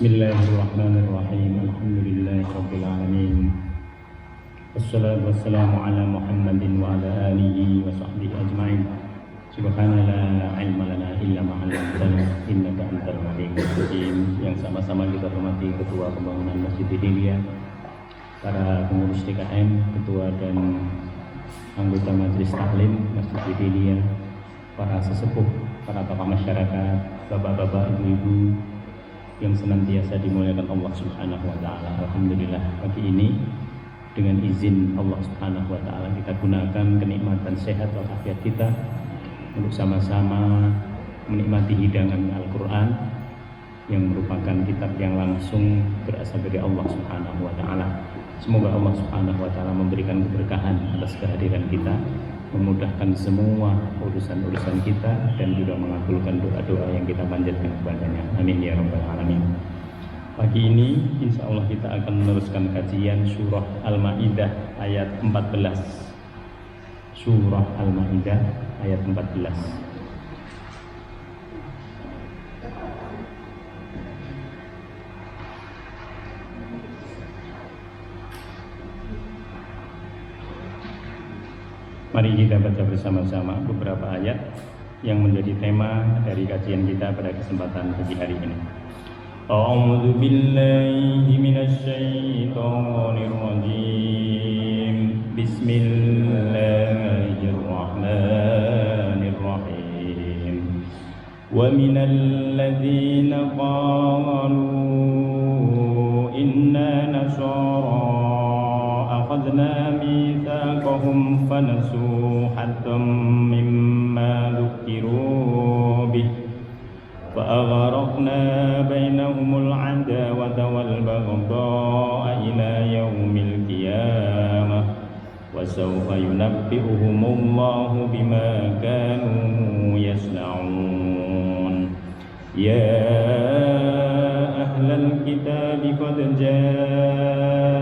Bismillahirrahmanirrahim. Alhamdulillahirabbil alamin. Wassalatu wassalamu ala Muhammadin wa ala alihi wa sahbihi ajmain. Subhanallah la ilma lana illa ma 'allamtana innaka antal alimul hakim. Yang sama-sama kita hormati Ketua Pembangunan Masjid Hidayah, para pengurus DKM, ketua dan anggota Majelis Taklim Masjid Hidayah, para sesepuh, para tokoh masyarakat, bapak-bapak, ibu-ibu yang senantiasa dimuliakan Allah Subhanahu wa taala. Alhamdulillah, pagi ini dengan izin Allah Subhanahu wa taala kita gunakan kenikmatan sehat walafiat kita untuk sama-sama menikmati hidangan Al-Qur'an yang merupakan kitab yang langsung berasal dari Allah Subhanahu wa taala. Semoga Allah Subhanahu wa taala memberikan keberkahan atas kehadiran kita, memudahkan semua urusan-urusan kita, dan juga mengabulkan doa-doa yang kita panjatkan kepadanya. Amin ya rabbal alamin. Pagi ini insya Allah kita akan meneruskan kajian surah Al-Ma'idah ayat 14. Surah Al-Ma'idah ayat 14. Mari kita baca bersama-sama beberapa ayat yang menjadi tema dari kajian kita pada kesempatan pagi hari ini. A'udzu billahi minasy syaithanir rajim. Bismillahirrahmanirrahim. Wa minal ladzina qalu inna nasara akhadna mitsaqahum fanasu haddam mimma dzukiru bih fa aghraqna bainahumul adawata wal baghdha'a ila yaumil qiyamah wa sawfa yunabbi'uhumullahu bima kanu yasna'un. Ya ahlal kitabi qad ja'akum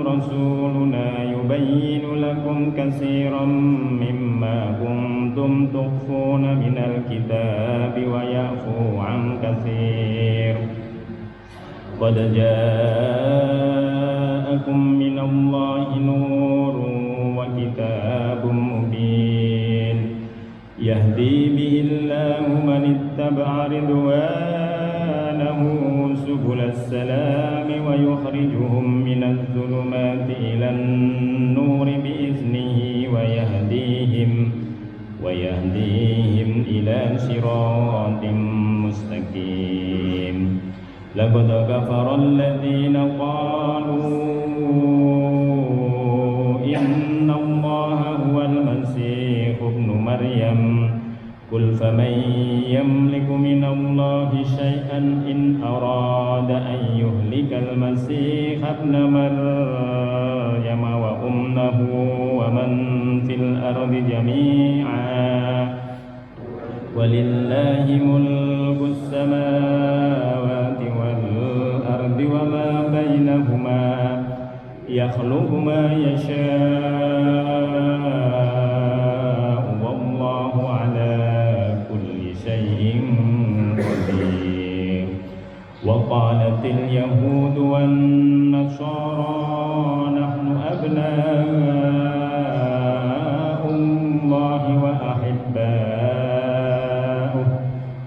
rasuluna yubayyinu lakum katsiran mimma kuntum tukhfuna minal kitabi wa ya'fu 'an katsir. Qad ja'akum minallahi nurun wa kitabun mubin yahdi bihillahu man ittaba'a ridwanahu subulas salami wa yukhrijuhum minadh dhulumati ilan nuri biiznihi wa yahdihim ila siratim mustaqim. Laqad kafara alladhina qalu inna Allaha huwal masih ibnu Maryam. Qul faman yamliku minallahi syai'an in arada an yuhlikal masih ibna Maryam wa ummuhu wa man fil ardi jami'a walillahi mulkus samawati wal ardi wa ma bainahuma yakhluqu ma yasha'u wallahu ala kulli syai'in qadir. Wa qalatil yahudu wan nasara nahnu abna'ullahi wa ahibba'uh.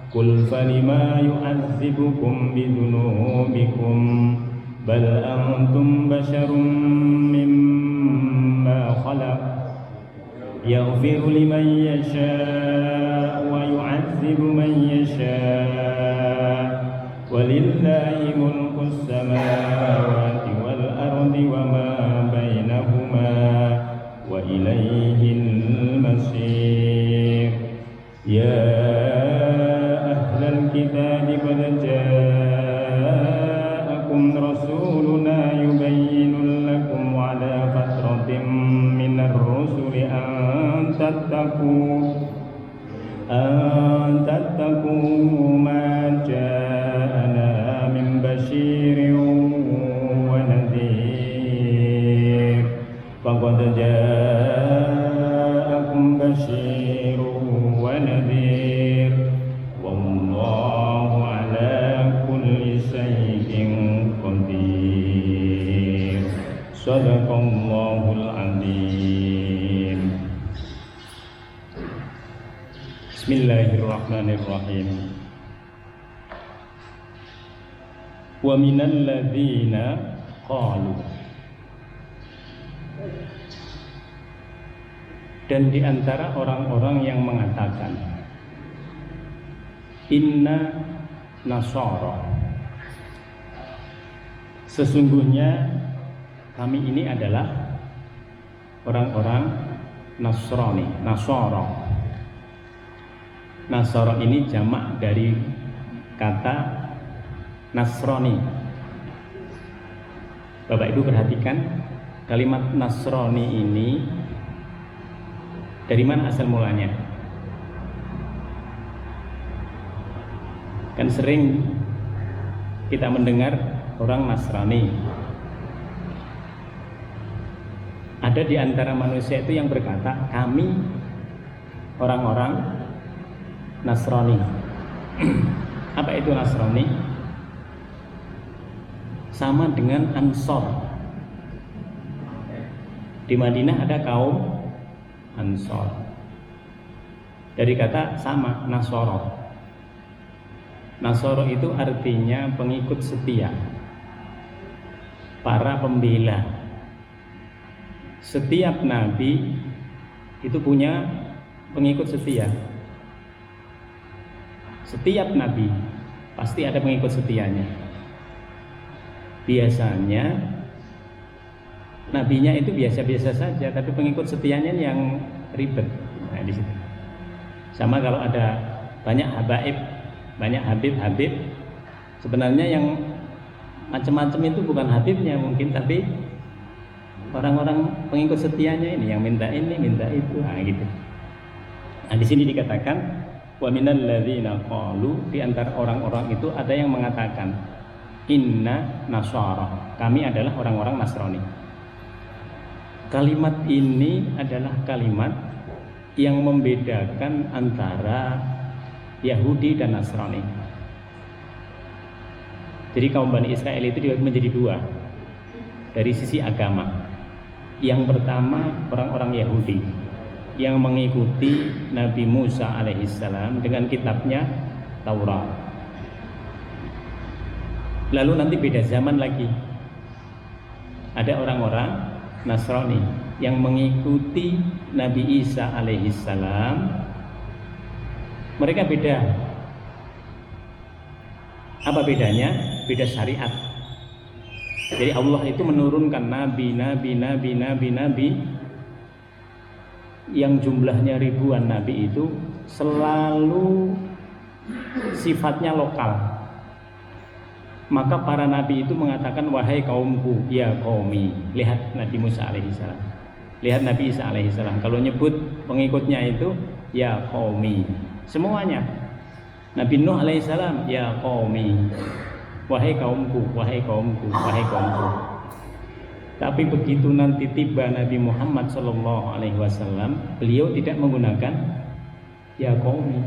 Qul falima yu'adzibukum bidhunubikum bal antum basharun mimma khalaq yaghfiru liman yasha' wa yu'adzibu man yasha' walillahi mulkus samawati wal ardi wa ma bainahuma wa ilaihil masir. Ya ahlal kitabi qad ja'akum rasuluna yubayyinu lakum ala fatratin minar rusuli an tattaqu ma ja'ana min basyirin wa nadhir. Faqad ja'akum basyirun wa nadhir wallahu ala kulli Sadaqallahul azim. Bismillahirrahmanirrahim. Wa minal ladzina qalu, dan di antara orang-orang yang mengatakan inna nasara, sesungguhnya kami ini adalah orang-orang Nasrani. Nasara ini jamak dari kata Nasrani. Bapak Ibu perhatikan, kalimat Nasrani ini dari mana asal mulanya? Kan sering kita mendengar orang Nasrani. Ada di antara manusia itu yang berkata, kami orang-orang Nasrani. Apa itu Nasrani? Sama dengan Ansor. Di Madinah ada kaum Ansor. Dari kata sama, Nasoro. Nasoro itu artinya pengikut setia, para pembela. Setiap nabi itu punya pengikut setia. Setiap nabi pasti ada pengikut setianya. Biasanya nabinya itu biasa-biasa saja, tapi pengikut setianya yang ribet. Nah, di situ. Sama kalau ada banyak habaib, banyak habib, sebenarnya yang macam-macam itu bukan habibnya mungkin, tapi orang-orang pengikut setianya ini yang minta ini, minta itu, nah gitu. Nah, di sini dikatakan wa minal ladzina qalu, di antara orang-orang itu ada yang mengatakan inna nasara, kami adalah orang-orang Nasrani. Kalimat ini adalah kalimat yang membedakan antara Yahudi dan Nasrani. Jadi kaum Bani Israel itu dibagi menjadi dua dari sisi agama. Yang pertama orang-orang Yahudi yang mengikuti Nabi Musa alaihissalam dengan kitabnya Taurat. Lalu nanti beda zaman lagi, ada orang-orang Nasrani yang mengikuti Nabi Isa alaihissalam. Mereka beda. Apa bedanya? Beda syariat. Jadi Allah itu menurunkan nabi yang jumlahnya ribuan nabi itu selalu sifatnya lokal. Maka para nabi itu mengatakan, wahai kaumku, ya qaumi. Lihat Nabi Musa alaihissalam, lihat Nabi Isa alaihissalam, kalau nyebut pengikutnya itu ya qaumi semuanya. Nabi Nuh alaihissalam, ya qaumi, wahai kaumku, wahai kaumku, wahai kaumku. Tapi begitu nanti tiba Nabi Muhammad SAW, beliau tidak menggunakan ya qaumi,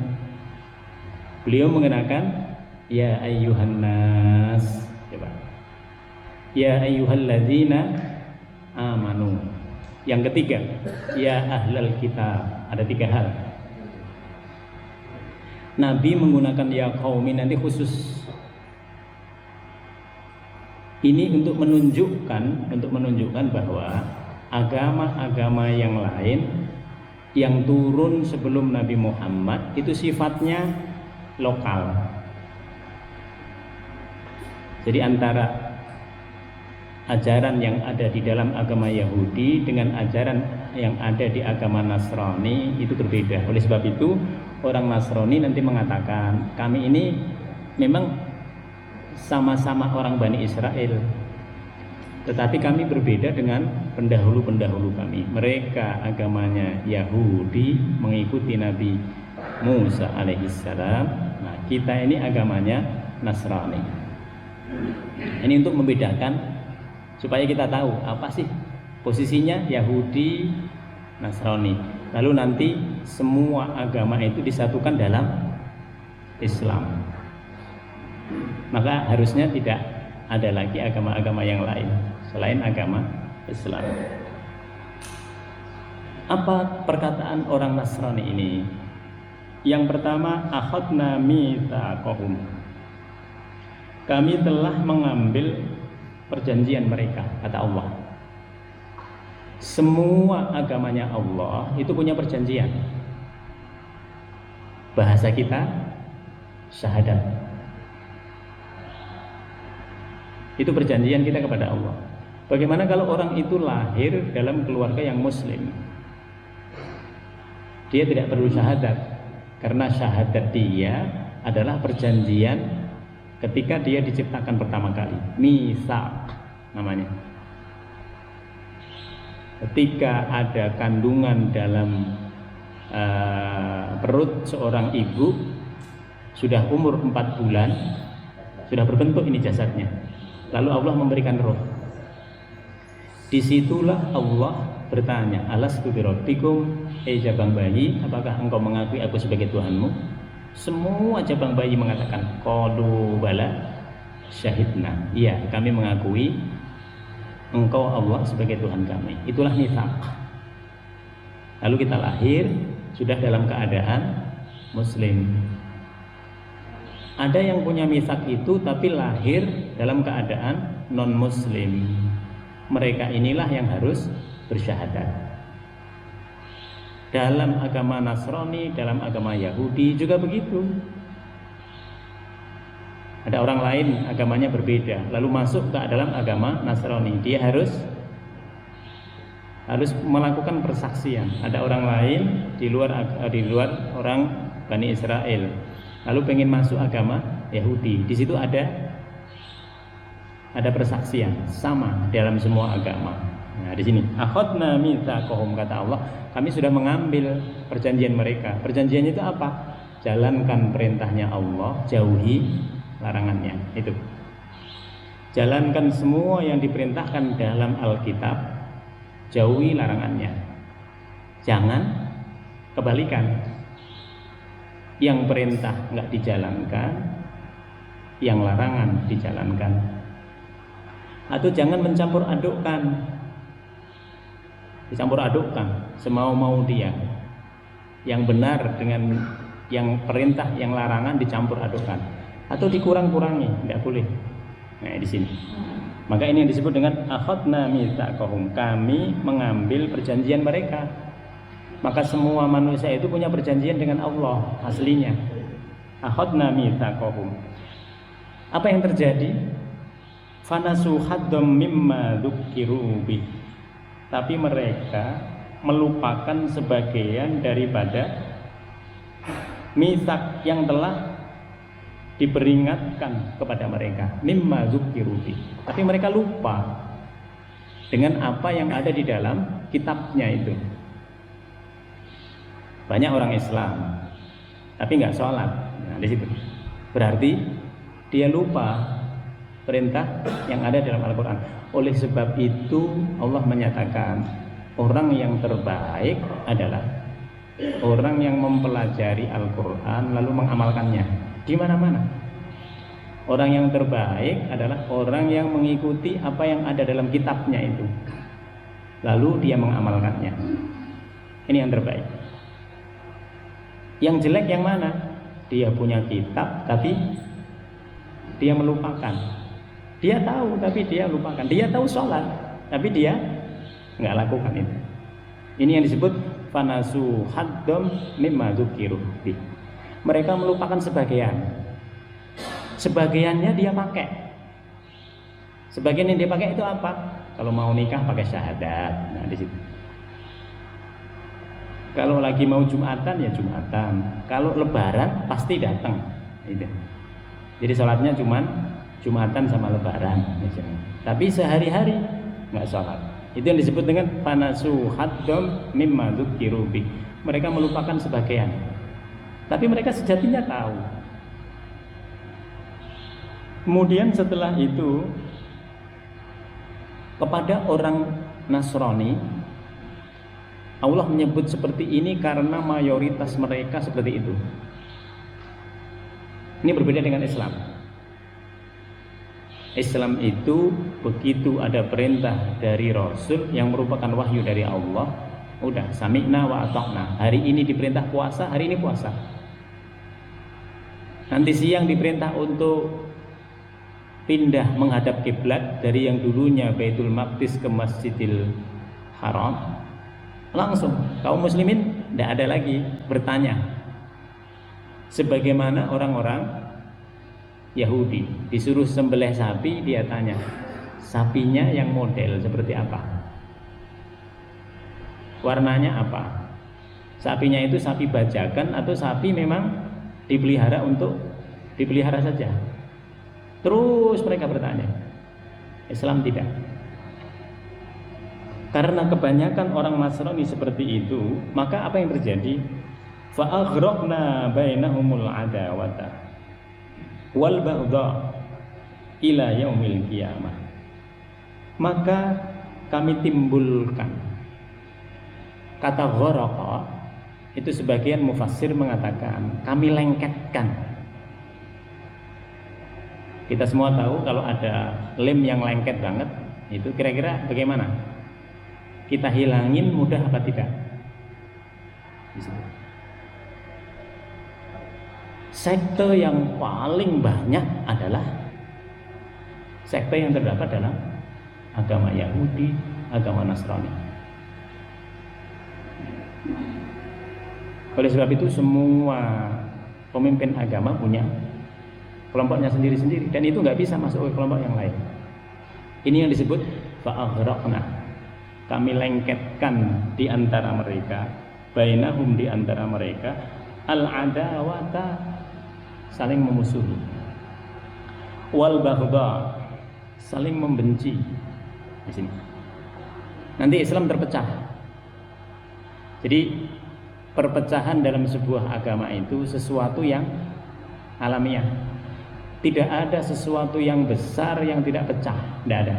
beliau menggunakan ya ayyuhan nas. Coba, ya ayyuhalladzina amanu. Yang ketiga, ya ahlal kitab. Ada tiga hal. Nabi menggunakan ya qaumi nanti khusus. Ini untuk menunjukkan bahwa agama-agama yang lain yang turun sebelum Nabi Muhammad itu sifatnya lokal. Jadi antara ajaran yang ada di dalam agama Yahudi dengan ajaran yang ada di agama Nasrani itu berbeda. Oleh sebab itu orang Nasrani nanti mengatakan, kami ini memang sama-sama orang Bani Israel, tetapi kami berbeda dengan pendahulu-pendahulu kami. Mereka agamanya Yahudi, mengikuti Nabi Musa alaihissalam. Nah, kita ini agamanya Nasrani. Ini untuk membedakan supaya kita tahu apa sih posisinya Yahudi, Nasrani. Lalu nanti semua agama itu disatukan dalam Islam. Maka harusnya tidak ada lagi agama-agama yang lain selain agama Islam. Apa perkataan orang Nasrani ini? Yang pertama, akhadna mitsaqahum. Kami telah mengambil perjanjian mereka, kata Allah. Semua agamanya Allah itu punya perjanjian. Bahasa kita syahadat. Itu perjanjian kita kepada Allah. Bagaimana kalau orang itu lahir dalam keluarga yang muslim? Dia tidak perlu syahadat, karena syahadat dia adalah perjanjian ketika dia diciptakan pertama kali. Mitsaq namanya. Ketika ada kandungan dalam perut seorang ibu, sudah umur 4 bulan, sudah berbentuk ini jasadnya. Lalu Allah memberikan roh. Disitulah Allah bertanya, alastu birabbikum, jabang bayi, apakah engkau mengakui aku sebagai Tuhanmu? Semua jabang bayi mengatakan, qalu bala syahidna. Iya, kami mengakui engkau Allah sebagai Tuhan kami. Itulah mitsaq. Lalu kita lahir sudah dalam keadaan muslim. Ada yang punya mitsaq itu tapi lahir dalam keadaan non muslim. Mereka inilah yang harus bersyahadat. Dalam agama Nasrani, dalam agama Yahudi juga begitu. Ada orang lain agamanya berbeda, lalu masuk ke dalam agama Nasrani, dia harus melakukan persaksian. Ada orang lain di luar orang Bani Israel, lalu pengen masuk agama Yahudi, di situ ada persaksian sama dalam semua agama. Nah, di sini akhadna mitsaqahum, kata Allah, kami sudah mengambil perjanjian mereka. Perjanjiannya itu apa? Jalankan perintahnya Allah, jauhi larangannya. Itu. Jalankan semua yang diperintahkan dalam Alkitab, jauhi larangannya. Jangan kebalikan. Yang perintah enggak dijalankan, yang larangan dijalankan. Atau jangan mencampur adukkan. Dicampur adukkan semau-mau dia. Yang benar dengan yang perintah, yang larangan dicampur adukkan. Atau dikurang-kurangi, tidak boleh. Nah, di sini. Maka ini yang disebut dengan akhadna mitsaqahum. Kami mengambil perjanjian mereka. Maka semua manusia itu punya perjanjian dengan Allah aslinya. Akhadna mitsaqahum. Apa yang terjadi? Fanasu haddam mimma dzukiru bih. Tapi mereka melupakan sebagian daripada mitsaq yang telah diperingatkan kepada mereka. Mimma dzukiru bih. Tapi mereka lupa dengan apa yang ada di dalam kitabnya itu. Banyak orang Islam tapi nggak sholat. Nah, di situ berarti dia lupa perintah yang ada dalam Al-Quran. Oleh sebab itu Allah menyatakan orang yang terbaik adalah orang yang mempelajari Al-Quran lalu mengamalkannya di mana-mana. Orang yang terbaik adalah orang yang mengikuti apa yang ada dalam kitabnya itu lalu dia mengamalkannya. Ini yang terbaik. Yang jelek yang mana? Dia punya kitab tapi dia melupakan. Dia tahu tapi dia lupakan. Dia tahu sholat tapi dia nggak lakukan itu. Ini yang disebut fanasu haddam mimma dzukiru bih. Mereka melupakan sebagian. Sebagiannya dia pakai. Sebagian yang dia pakai itu apa? Kalau mau nikah pakai syahadat. Nah, di situ. Kalau lagi mau Jumatan ya Jumatan. Kalau Lebaran pasti datang. Itu. Jadi sholatnya cuman Jumatan sama Lebaran misalnya. Tapi sehari-hari nggak sholat. Itu yang disebut dengan fanasu haddam mimma dzukiru bih. Mereka melupakan sebagian. Tapi mereka sejatinya tahu. Kemudian setelah itu kepada orang Nasrani Allah menyebut seperti ini karena mayoritas mereka seperti itu. Ini berbeda dengan Islam. Islam itu begitu ada perintah dari Rasul yang merupakan wahyu dari Allah, udah sami'na wa ata'na. Hari ini diperintah puasa, hari ini puasa. Nanti siang diperintah untuk pindah menghadap kiblat dari yang dulunya Baitul Maqdis ke Masjidil Haram. Langsung kaum muslimin tidak ada lagi bertanya sebagaimana orang-orang Yahudi disuruh sembelih sapi, dia tanya sapinya yang model seperti apa, warnanya apa, sapinya itu sapi bajakan atau sapi memang dipelihara untuk dipelihara saja. Terus mereka bertanya. Islam tidak, karena kebanyakan orang Nasrani seperti itu. Maka apa yang terjadi? Fa aghraqna bainahumul adawata wal baghdha ila yaumil qiyamah. Maka kami timbulkan, kata gharaqa itu sebagian mufassir mengatakan kami lengketkan. Kita semua tahu kalau ada lem yang lengket banget, itu kira-kira bagaimana? Kita hilangin mudah apa tidak? Di situ. Sekte yang paling banyak adalah sekte yang terdapat dalam agama Yahudi, agama Nasrani. Oleh sebab itu semua pemimpin agama punya kelompoknya sendiri-sendiri, dan itu nggak bisa masuk ke kelompok yang lain. Ini yang disebut fa'aghraqna, kami lengketkan di antara mereka, bainahum di antara mereka, al-adawata saling memusuhi, wal baghdha saling membenci. Di sini nanti Islam terpecah. Jadi perpecahan dalam sebuah agama itu sesuatu yang alamiah. Tidak ada sesuatu yang besar yang tidak pecah, tidak ada.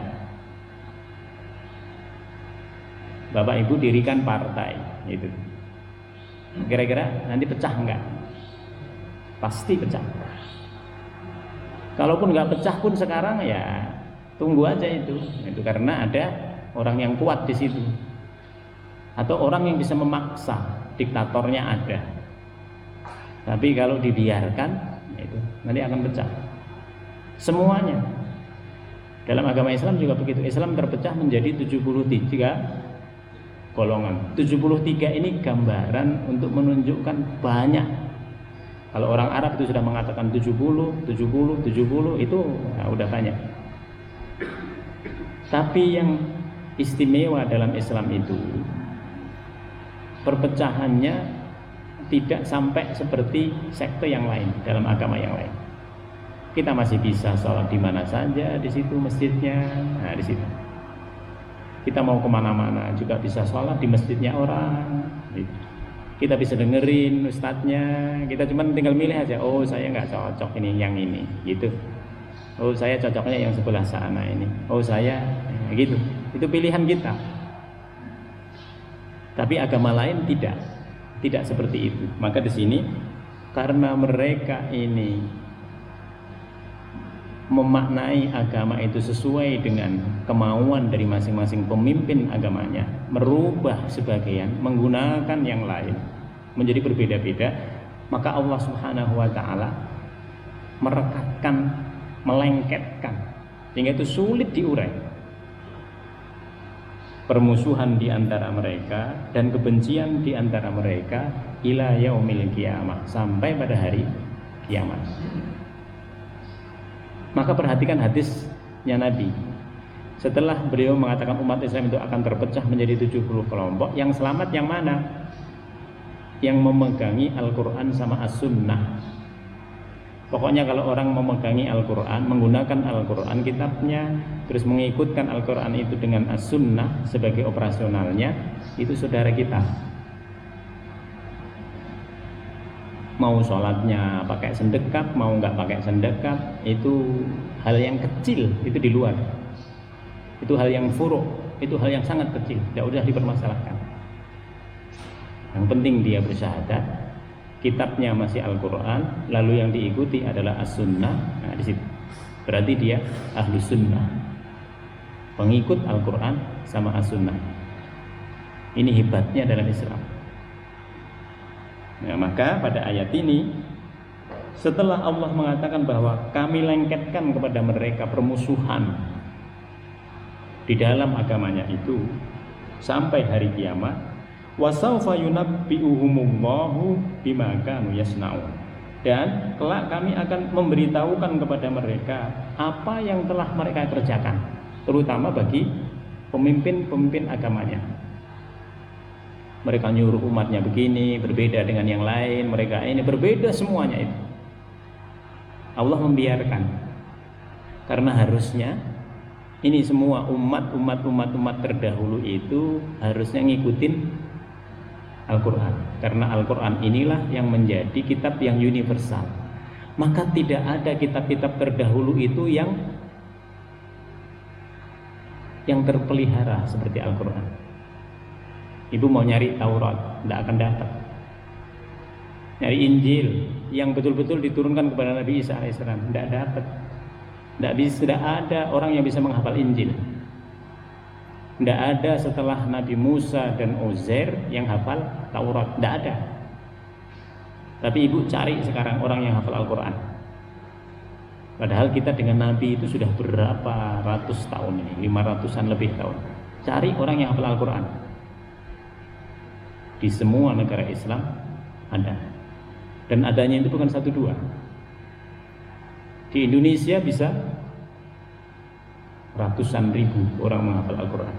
Bapak Ibu dirikan partai itu, kira-kira nanti pecah enggak? Pasti pecah. Kalaupun nggak pecah pun sekarang ya tunggu aja itu karena ada orang yang kuat di situ, atau orang yang bisa memaksa, diktatornya ada. Tapi kalau dibiarkan itu nanti akan pecah. Semuanya dalam agama Islam juga begitu. Islam terpecah menjadi 73 golongan. 73 ini gambaran untuk menunjukkan banyak. Kalau orang Arab itu sudah mengatakan 70 itu udah banyak. Tapi yang istimewa dalam Islam itu perpecahannya tidak sampai seperti sekte yang lain dalam agama yang lain. Kita masih bisa sholat di mana saja, di situ masjidnya, nah di situ. Kita mau kemana-mana juga bisa sholat di masjidnya orang. Gitu. Kita bisa dengerin ustadznya, kita cuma tinggal milih aja. Oh saya nggak cocok ini yang ini, gitu. Oh saya cocoknya yang sebelah sana ini. Oh saya gitu. Itu pilihan kita. Tapi agama lain tidak seperti itu. Maka di sini karena mereka ini memaknai agama itu sesuai dengan kemauan dari masing-masing pemimpin agamanya, merubah sebagian, menggunakan yang lain menjadi berbeda-beda, maka Allah Subhanahu wa taala merekatkan, melengketkan sehingga itu sulit diurai permusuhan di antara mereka dan kebencian di antara mereka ila yaumil qiyamah, sampai pada hari kiamat. Maka perhatikan hadisnya Nabi. Setelah beliau mengatakan umat Islam itu akan terpecah menjadi 70 kelompok, yang selamat yang mana? Yang memegangi Al-Quran sama As-Sunnah. Pokoknya kalau orang memegangi Al-Quran, menggunakan Al-Quran kitabnya, terus mengikutkan Al-Quran itu dengan As-Sunnah sebagai operasionalnya, itu saudara kita. Mau sholatnya pakai sendekat, mau nggak pakai sendekat, itu hal yang kecil, itu di luar. Itu hal yang furu', itu hal yang sangat kecil, tidak usah dipermasalahkan. Yang penting dia bersyahadat, kitabnya masih Al-Quran, lalu yang diikuti adalah As-Sunnah. Nah di situ. berarti dia ahlu sunnah, pengikut Al-Quran sama as-sunnah. Ini hebatnya dalam Islam. Nah, maka pada ayat ini, setelah Allah mengatakan bahwa kami lengketkan kepada mereka permusuhan di dalam agamanya itu sampai hari kiamat, wasaufa yunabbi'uhumullahu bima kanu yasnaun, dan kelak kami akan memberitahukan kepada mereka apa yang telah mereka kerjakan, terutama bagi pemimpin-pemimpin agamanya. Mereka nyuruh umatnya begini, berbeda dengan yang lain, mereka ini berbeda semuanya itu. Allah membiarkan, karena harusnya ini semua umat terdahulu itu harusnya ngikutin Al-Quran, karena Al-Quran inilah yang menjadi kitab yang universal. Maka tidak ada kitab-kitab terdahulu itu yang terpelihara seperti Al-Quran. Ibu mau nyari Taurat, tidak akan dapat. Nyari Injil yang betul-betul diturunkan kepada Nabi Isa alaihissalam, tidak dapat. Tidak ada orang yang bisa menghafal Injil. Tidak ada setelah Nabi Musa dan Uzair yang hafal Taurat, tidak ada. Tapi ibu cari sekarang orang yang hafal Al-Quran. Padahal kita dengan Nabi itu sudah berapa ratus tahun ini, 500-an lebih tahun. Cari orang yang hafal Al-Quran. Di semua negara Islam ada, dan adanya itu bukan 1-2. Di Indonesia bisa ratusan ribu orang menghafal Al-Quran.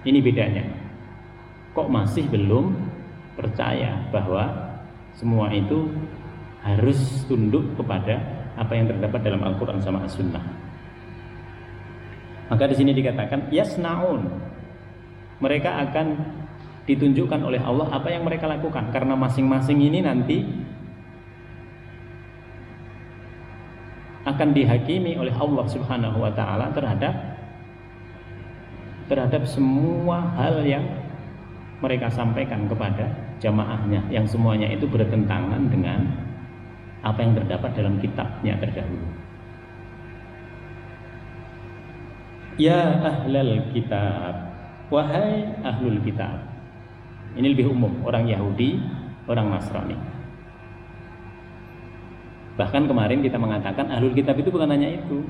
Ini bedanya. Kok masih belum percaya bahwa semua itu harus tunduk kepada apa yang terdapat dalam Al-Quran sama As-Sunnah? Maka di sini dikatakan yasnaun, mereka akan ditunjukkan oleh Allah apa yang mereka lakukan, karena masing-masing ini nanti akan dihakimi oleh Allah Subhanahu wa taala terhadap semua hal yang mereka sampaikan kepada jamaahnya, yang semuanya itu bertentangan dengan apa yang terdapat dalam kitabnya terdahulu. Ya ahlal kitab, wahai ahlul kitab. Ini lebih umum, orang Yahudi, orang Nasrani. Bahkan kemarin kita mengatakan ahlul kitab itu bukan hanya itu.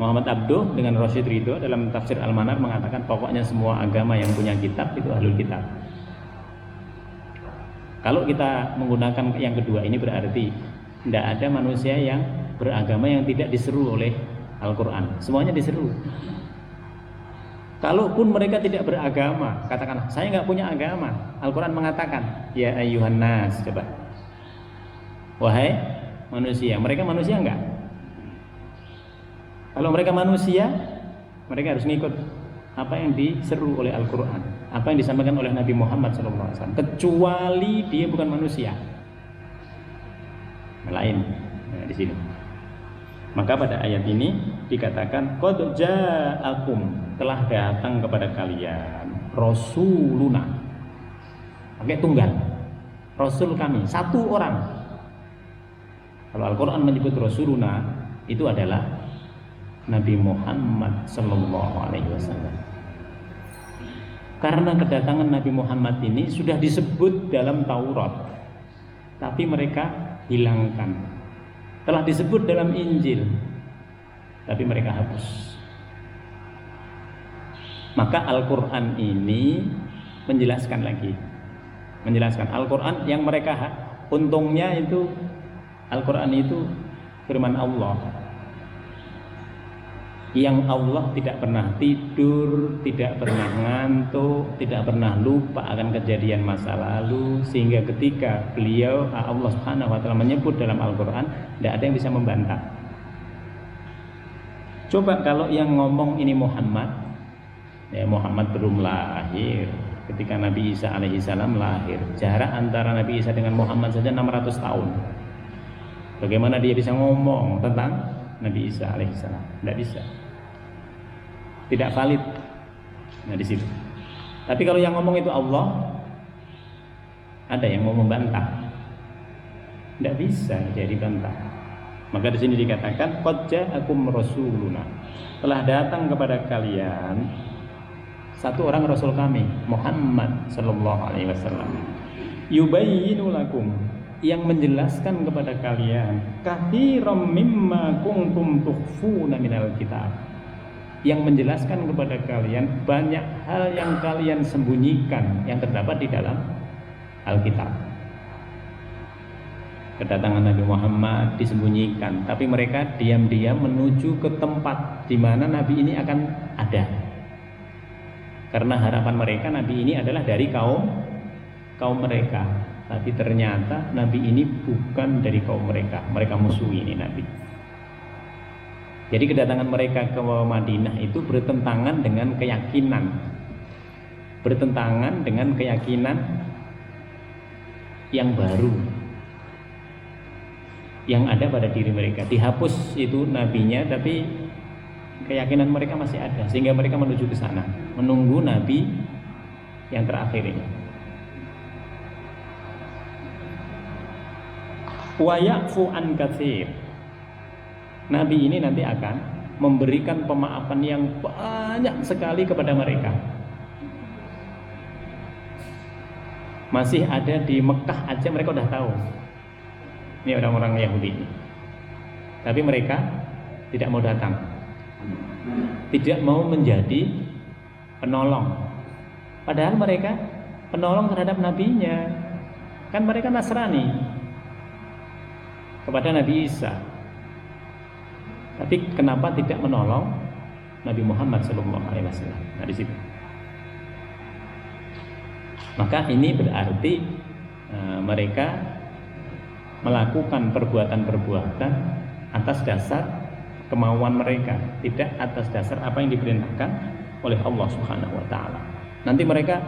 Muhammad Abduh dengan Rashid Ridho dalam tafsir Al-Manar mengatakan pokoknya semua agama yang punya kitab itu ahlul kitab. Kalau kita menggunakan yang kedua ini berarti tidak ada manusia yang beragama yang tidak diseru oleh Al-Quran. Semuanya diseru. Kalaupun mereka tidak beragama, katakan saya nggak punya agama, Al-Quran mengatakan ya ayyuhan nas, coba, wahai manusia. Mereka manusia enggak? Kalau mereka manusia, mereka harus ngikut apa yang diseru oleh Al-Quran, apa yang disampaikan oleh Nabi Muhammad SAW, kecuali dia bukan manusia lain. Nah, di sini maka pada ayat ini dikatakan qad ja'akum, telah datang kepada kalian rasuluna, pakai tunggal, rasul kami, satu orang. Kalau Al-Quran menyebut rasuluna itu adalah Nabi Muhammad sallallahu alaihi wasallam. Karena kedatangan Nabi Muhammad ini sudah disebut dalam Taurat, tapi mereka hilangkan. Telah disebut dalam Injil, tapi mereka hapus. Maka Al-Quran ini menjelaskan lagi, menjelaskan Al-Quran yang mereka untungnya itu Al-Quran itu firman Allah, yang Allah tidak pernah tidur, tidak pernah ngantuk, tidak pernah lupa akan kejadian masa lalu, sehingga ketika beliau Allah Subhanahu wa taala menyebut dalam Al-Quran, tidak ada yang bisa membantah. Coba kalau yang ngomong ini Muhammad, ya Muhammad belum lahir ketika Nabi Isa alaihissalam lahir. Jarak antara Nabi Isa dengan Muhammad saja 600 tahun. Bagaimana dia bisa ngomong tentang Nabi Isa alaihissalam? Tidak bisa. Tidak valid. Nah, di situ. Tapi kalau yang ngomong itu Allah, ada yang mau membantah? Tidak bisa jadi bantah. Maka di sini dikatakan qad ja'akum rasuluna, telah datang kepada kalian satu orang rasul kami, Muhammad sallallahu alaihi wasallam, yubayyinu lakum, yang menjelaskan kepada kalian, katsiran mimma kuntum tukhfuna minal kitab, yang menjelaskan kepada kalian banyak hal yang kalian sembunyikan yang terdapat di dalam Alkitab. Kedatangan Nabi Muhammad disembunyikan, tapi mereka diam-diam menuju ke tempat di mana Nabi ini akan ada. Karena harapan mereka Nabi ini adalah dari kaum mereka. Tapi ternyata Nabi ini bukan dari kaum mereka. Mereka musuhi ini Nabi. Jadi kedatangan mereka ke Madinah itu bertentangan dengan keyakinan. Bertentangan dengan keyakinan yang baru yang ada pada diri mereka. Dihapus itu nabinya, tapi keyakinan mereka masih ada, sehingga mereka menuju ke sana, menunggu nabi yang terakhir ini. Wa ya'fu an katsir. Nabi ini nanti akan memberikan pemaafan yang banyak sekali kepada mereka. Masih ada di Mekah aja mereka udah tahu. Ini orang-orang Yahudi ini. Tapi mereka tidak mau datang, tidak mau menjadi penolong. Padahal mereka penolong terhadap nabinya. Kan mereka Nasrani kepada Nabi Isa. Tapi kenapa tidak menolong Nabi Muhammad SAW? Nah, di situ. Maka ini berarti mereka melakukan perbuatan-perbuatan atas dasar kemauan mereka, tidak atas dasar apa yang diperintahkan oleh Allah Subhanahu wa taala. Nanti mereka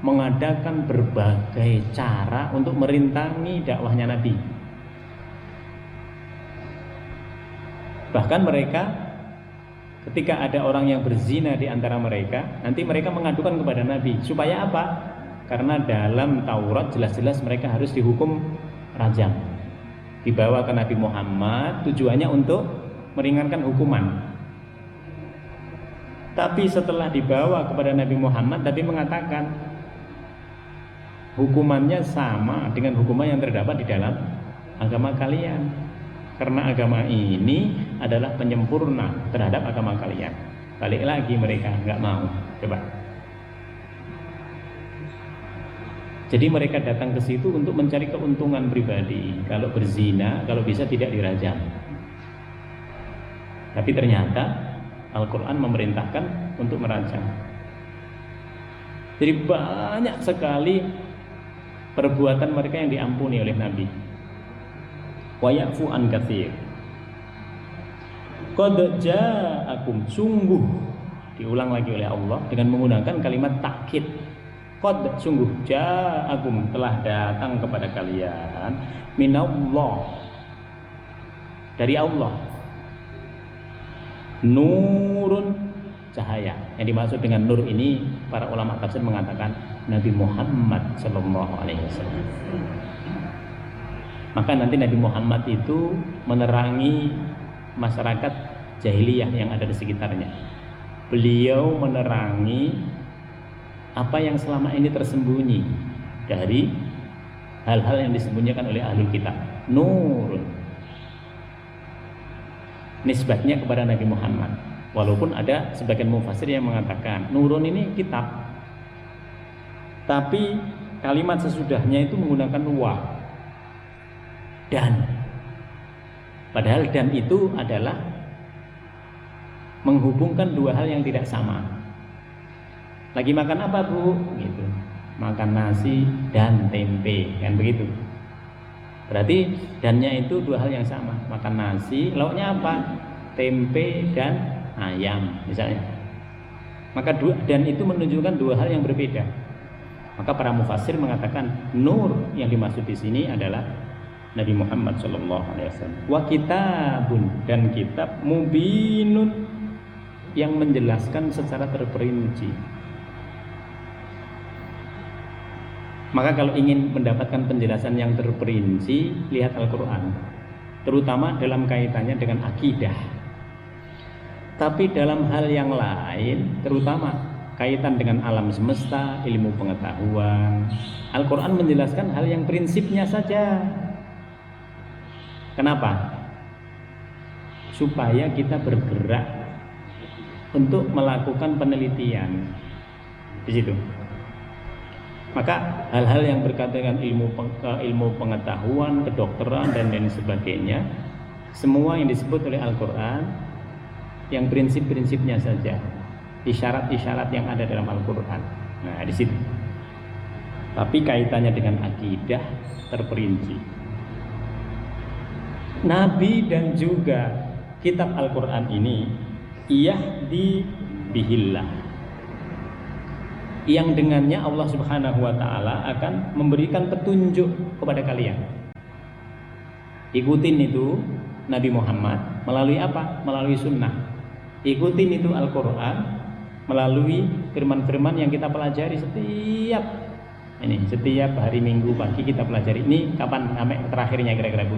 mengadakan berbagai cara untuk merintangi dakwahnya Nabi. Bahkan mereka ketika ada orang yang berzina di antara mereka, nanti mereka mengadukan kepada Nabi. Supaya apa? Karena dalam Taurat jelas-jelas mereka harus dihukum rajam. Dibawa ke Nabi Muhammad tujuannya untuk meringankan hukuman. Tapi setelah dibawa kepada Nabi Muhammad, Nabi mengatakan hukumannya sama dengan hukuman yang terdapat di dalam agama kalian. Karena agama ini adalah penyempurna terhadap agama kalian. Balik lagi mereka nggak mau. Coba. Jadi mereka datang ke situ untuk mencari keuntungan pribadi. Kalau berzina, kalau bisa tidak dirajam. Tapi ternyata Al-Quran memerintahkan untuk merajam. Jadi banyak sekali perbuatan mereka yang diampuni oleh Nabi. Wa ya'fu an katsir. Qad ja'akum, sungguh, diulang lagi oleh Allah dengan menggunakan kalimat takkid. Qad, sungguh, ja'akum, telah datang kepada kalian, minallah, dari Allah, nurun, cahaya. Yang dimaksud dengan nur ini para ulama tafsir mengatakan Nabi Muhammad sallallahu alaihi wasallam. Maka nanti Nabi Muhammad itu menerangi masyarakat jahiliyah yang ada di sekitarnya. Beliau menerangi apa yang selama ini tersembunyi dari hal-hal yang disembunyikan oleh ahlul kitab. Nurun, nisbatnya kepada Nabi Muhammad. Walaupun ada sebagian mufassir yang mengatakan nurun ini kitab, tapi kalimat sesudahnya itu menggunakan wa, dan. Padahal dan itu adalah menghubungkan dua hal yang tidak sama. Lagi makan apa, Bu? Gitu. Makan nasi dan tempe, kan begitu. Berarti dannya itu dua hal yang sama. Makan nasi, lauknya apa? Tempe dan ayam misalnya. Maka dan itu menunjukkan dua hal yang berbeda. Maka para mufassir mengatakan nur yang dimaksud di sini adalah Nabi Muhammad SAW. Wa kitabun, dan kitab mubinun, yang menjelaskan secara terperinci. Maka kalau ingin mendapatkan penjelasan yang terperinci, lihat Al-Quran. terutama dalam kaitannya dengan akidah. Tapi dalam hal yang lain, terutama kaitan dengan alam semesta, ilmu pengetahuan, Al-Quran menjelaskan hal yang prinsipnya saja. Kenapa? Supaya kita bergerak untuk melakukan penelitian di situ. Maka hal-hal yang berkaitan dengan ilmu pengetahuan, kedokteran dan lain sebagainya, semua yang disebut oleh Al-Quran, yang prinsip-prinsipnya saja, isyarat-isyarat yang ada dalam Al-Quran. Nah, di situ. Tapi kaitannya dengan akidah terperinci. Nabi dan juga kitab Al-Quran ini yahdi bihillah, yang dengannya Allah Subhanahu wa ta'ala akan memberikan petunjuk kepada kalian. Ikutin itu Nabi Muhammad melalui apa? Melalui sunnah. Ikutin itu Al-Quran melalui firman-firman yang kita pelajari setiap hari Minggu pagi kita pelajari. Ini kapan sampai terakhirnya kira-kira Bu?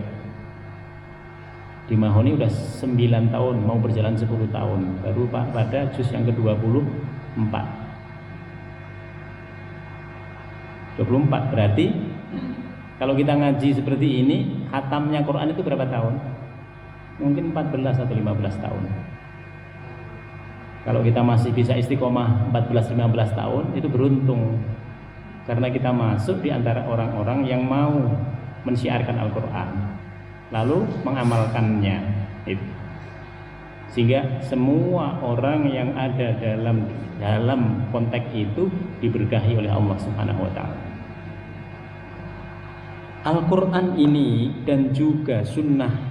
Di Mahoni udah 9 tahun, mau berjalan 10 tahun, baru pada juz yang ke-24. 24 berarti kalau kita ngaji seperti ini, khatamnya Quran itu berapa tahun? Mungkin 14 atau 15 tahun. Kalau kita masih bisa istiqomah 14-15 tahun, itu beruntung, karena kita masuk di antara orang-orang yang mau mensyiarkan Al-Quran lalu mengamalkannya itu. Sehingga semua orang yang ada dalam konteks itu diberkahi oleh Allah Subhanahu wa ta'ala. Al-Quran ini dan juga sunnah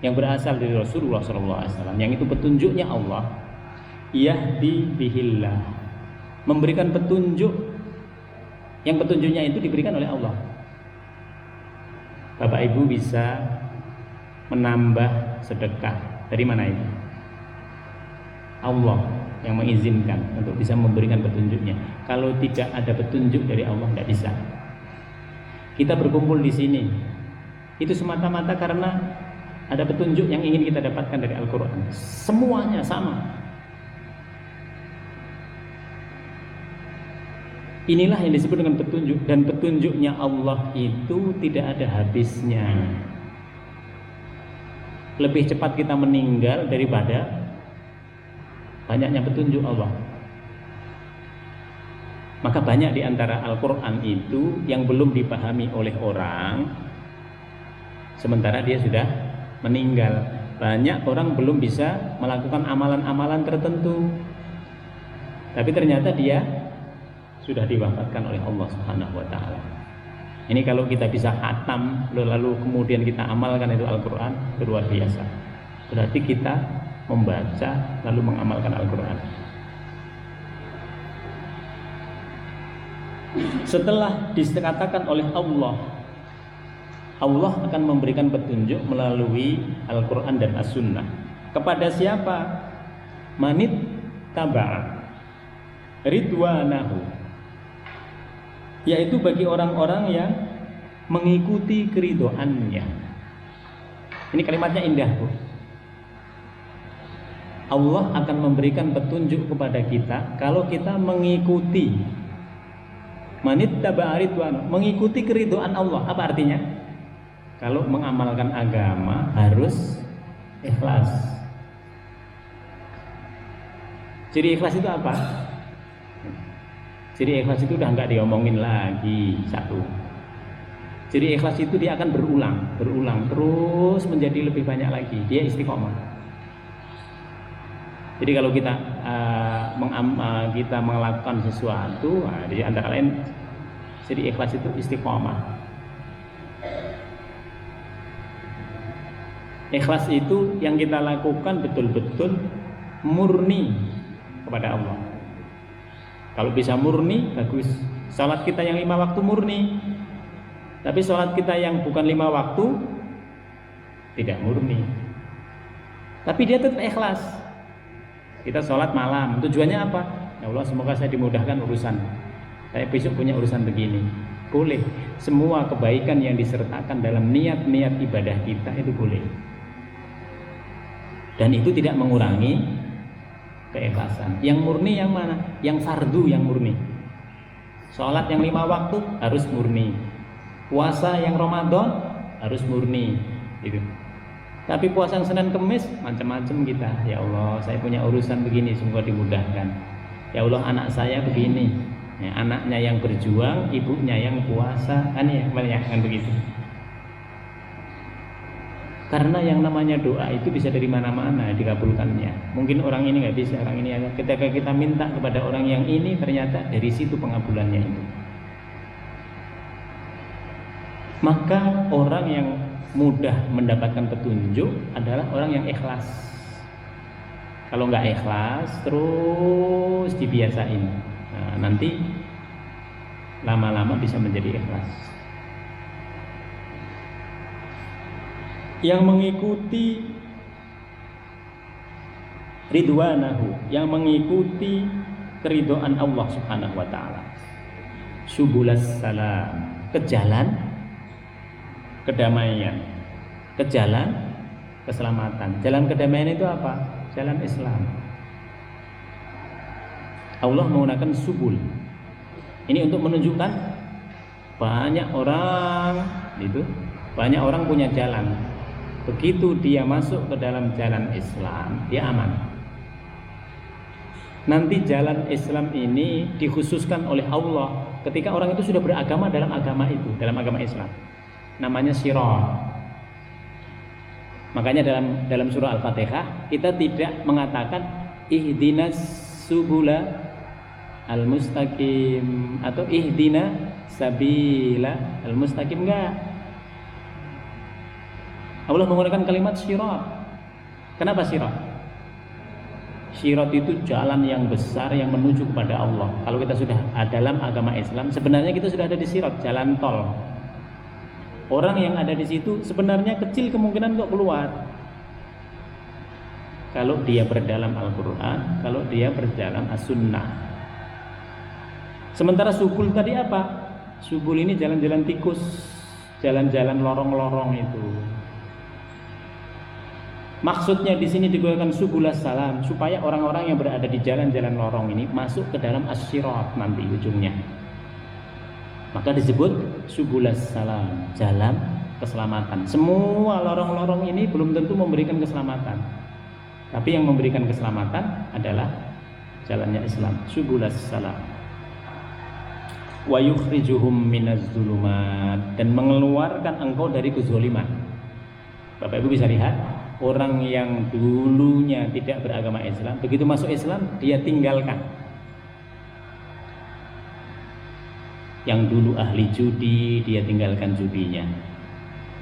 yang berasal dari Rasulullah SAW, yang itu petunjuknya Allah, yahdi bihillah, memberikan petunjuk, yang petunjuknya itu diberikan oleh Allah. Bapak Ibu bisa menambah sedekah dari mana itu? Allah yang mengizinkan untuk bisa memberikan petunjuknya. Kalau tidak ada petunjuk dari Allah, tidak bisa. Kita berkumpul di sini itu semata-mata karena ada petunjuk yang ingin kita dapatkan dari Al-Quran. Semuanya sama. Inilah yang disebut dengan petunjuk, dan petunjuknya Allah itu tidak ada habisnya. Lebih cepat kita meninggal daripada banyaknya petunjuk Allah. Maka banyak di antara Al-Quran itu yang belum dipahami oleh orang, sementara dia sudah meninggal. Banyak orang belum bisa melakukan amalan-amalan tertentu, tapi ternyata dia sudah diwafatkan oleh Allah Subhanahu wa ta'ala. Ini kalau kita bisa khatam lalu kemudian kita amalkan itu Al-Quran, luar biasa. Berarti kita membaca lalu mengamalkan Al-Quran. Setelah dikatakan oleh Allah, Allah akan memberikan petunjuk melalui Al-Quran dan As-Sunnah. Kepada siapa? Manit taba'a ridwanahu, yaitu bagi orang-orang yang mengikuti keridhoannya. Ini kalimatnya indah, Bu. Allah akan memberikan petunjuk kepada kita kalau kita mengikuti manittaba'a ridwan, mengikuti keridhaan Allah. Apa artinya? Kalau mengamalkan agama harus ikhlas. Ciri ikhlas itu apa? Ciri ikhlas itu udah nggak diomongin lagi. Satu, ciri ikhlas itu dia akan berulang terus menjadi lebih banyak lagi. Dia istiqomah. Jadi kalau kita kita melakukan sesuatu, di antara lain ciri ikhlas itu istiqomah. Ikhlas itu yang kita lakukan betul-betul murni kepada Allah. Kalau bisa murni, bagus. Salat kita yang 5 waktu murni. Tapi salat kita yang bukan 5 waktu tidak murni. Tapi dia tetap ikhlas. Kita salat malam, tujuannya apa? Ya Allah, semoga saya dimudahkan urusan. Saya besok punya urusan begini. Boleh. Semua kebaikan yang disertakan dalam niat-niat ibadah kita itu boleh. Dan itu tidak mengurangi keikhlasan. Yang murni yang mana? Yang fardu yang murni. Sholat yang 5 waktu harus murni. Puasa yang Ramadan harus murni. Gitu. Tapi puasa yang Senin Kemis macam-macam kita. Ya Allah, saya punya urusan begini, semoga dimudahkan. Ya Allah, anak saya begini. Ya, anaknya yang berjuang, ibunya yang puasa, kan ya, kan begitu. Karena yang namanya doa itu bisa dari mana-mana dikabulkannya. Mungkin orang ini nggak bisa, orang ini ada. Ketika kita minta kepada orang yang ini, ternyata dari situ pengabulannya itu. Maka orang yang mudah mendapatkan petunjuk adalah orang yang ikhlas. Kalau nggak ikhlas, terus dibiasain. Nah, nanti lama-lama bisa menjadi ikhlas. Yang mengikuti ridwanahu, yang mengikuti keridhaan Allah Subhanahu wa taala. Subulas salam, ke jalan kedamaian, ke jalan keselamatan. Jalan kedamaian itu apa? Jalan Islam. Allah menggunakan subul. Ini untuk menunjukkan banyak orang itu, banyak orang punya jalan. Begitu dia masuk ke dalam jalan Islam, dia aman. Nanti jalan Islam ini dikhususkan oleh Allah ketika orang itu sudah beragama dalam agama itu, dalam agama Islam. Namanya sirat. Makanya dalam surah Al-Fatihah kita tidak mengatakan ihdinas subula al-mustaqim atau ihdina sabila al-mustaqim, enggak. Allah menggunakan kalimat sirat. Kenapa sirat? Sirat itu jalan yang besar yang menuju kepada Allah. Kalau kita sudah dalam agama Islam, sebenarnya kita sudah ada di sirat, jalan tol. Orang yang ada di situ sebenarnya kecil kemungkinan untuk keluar. Kalau dia berdalam Al-Quran, kalau dia berdalam As-Sunnah. Sementara subul tadi apa? Subul ini jalan-jalan tikus, jalan-jalan lorong-lorong itu. Maksudnya di sini digunakan subulas salam supaya orang-orang yang berada di jalan-jalan lorong ini masuk ke dalam as-sirat nanti ujungnya. Maka disebut subulas salam, jalan keselamatan. Semua lorong-lorong ini belum tentu memberikan keselamatan. Tapi yang memberikan keselamatan adalah jalannya Islam, subulas salam. Wa yukhrijuhum minaz zulumat, dan mengeluarkan engkau dari kezaliman. Bapak Ibu bisa lihat, orang yang dulunya tidak beragama Islam, begitu masuk Islam dia tinggalkan. Yang dulu ahli judi, dia tinggalkan judinya.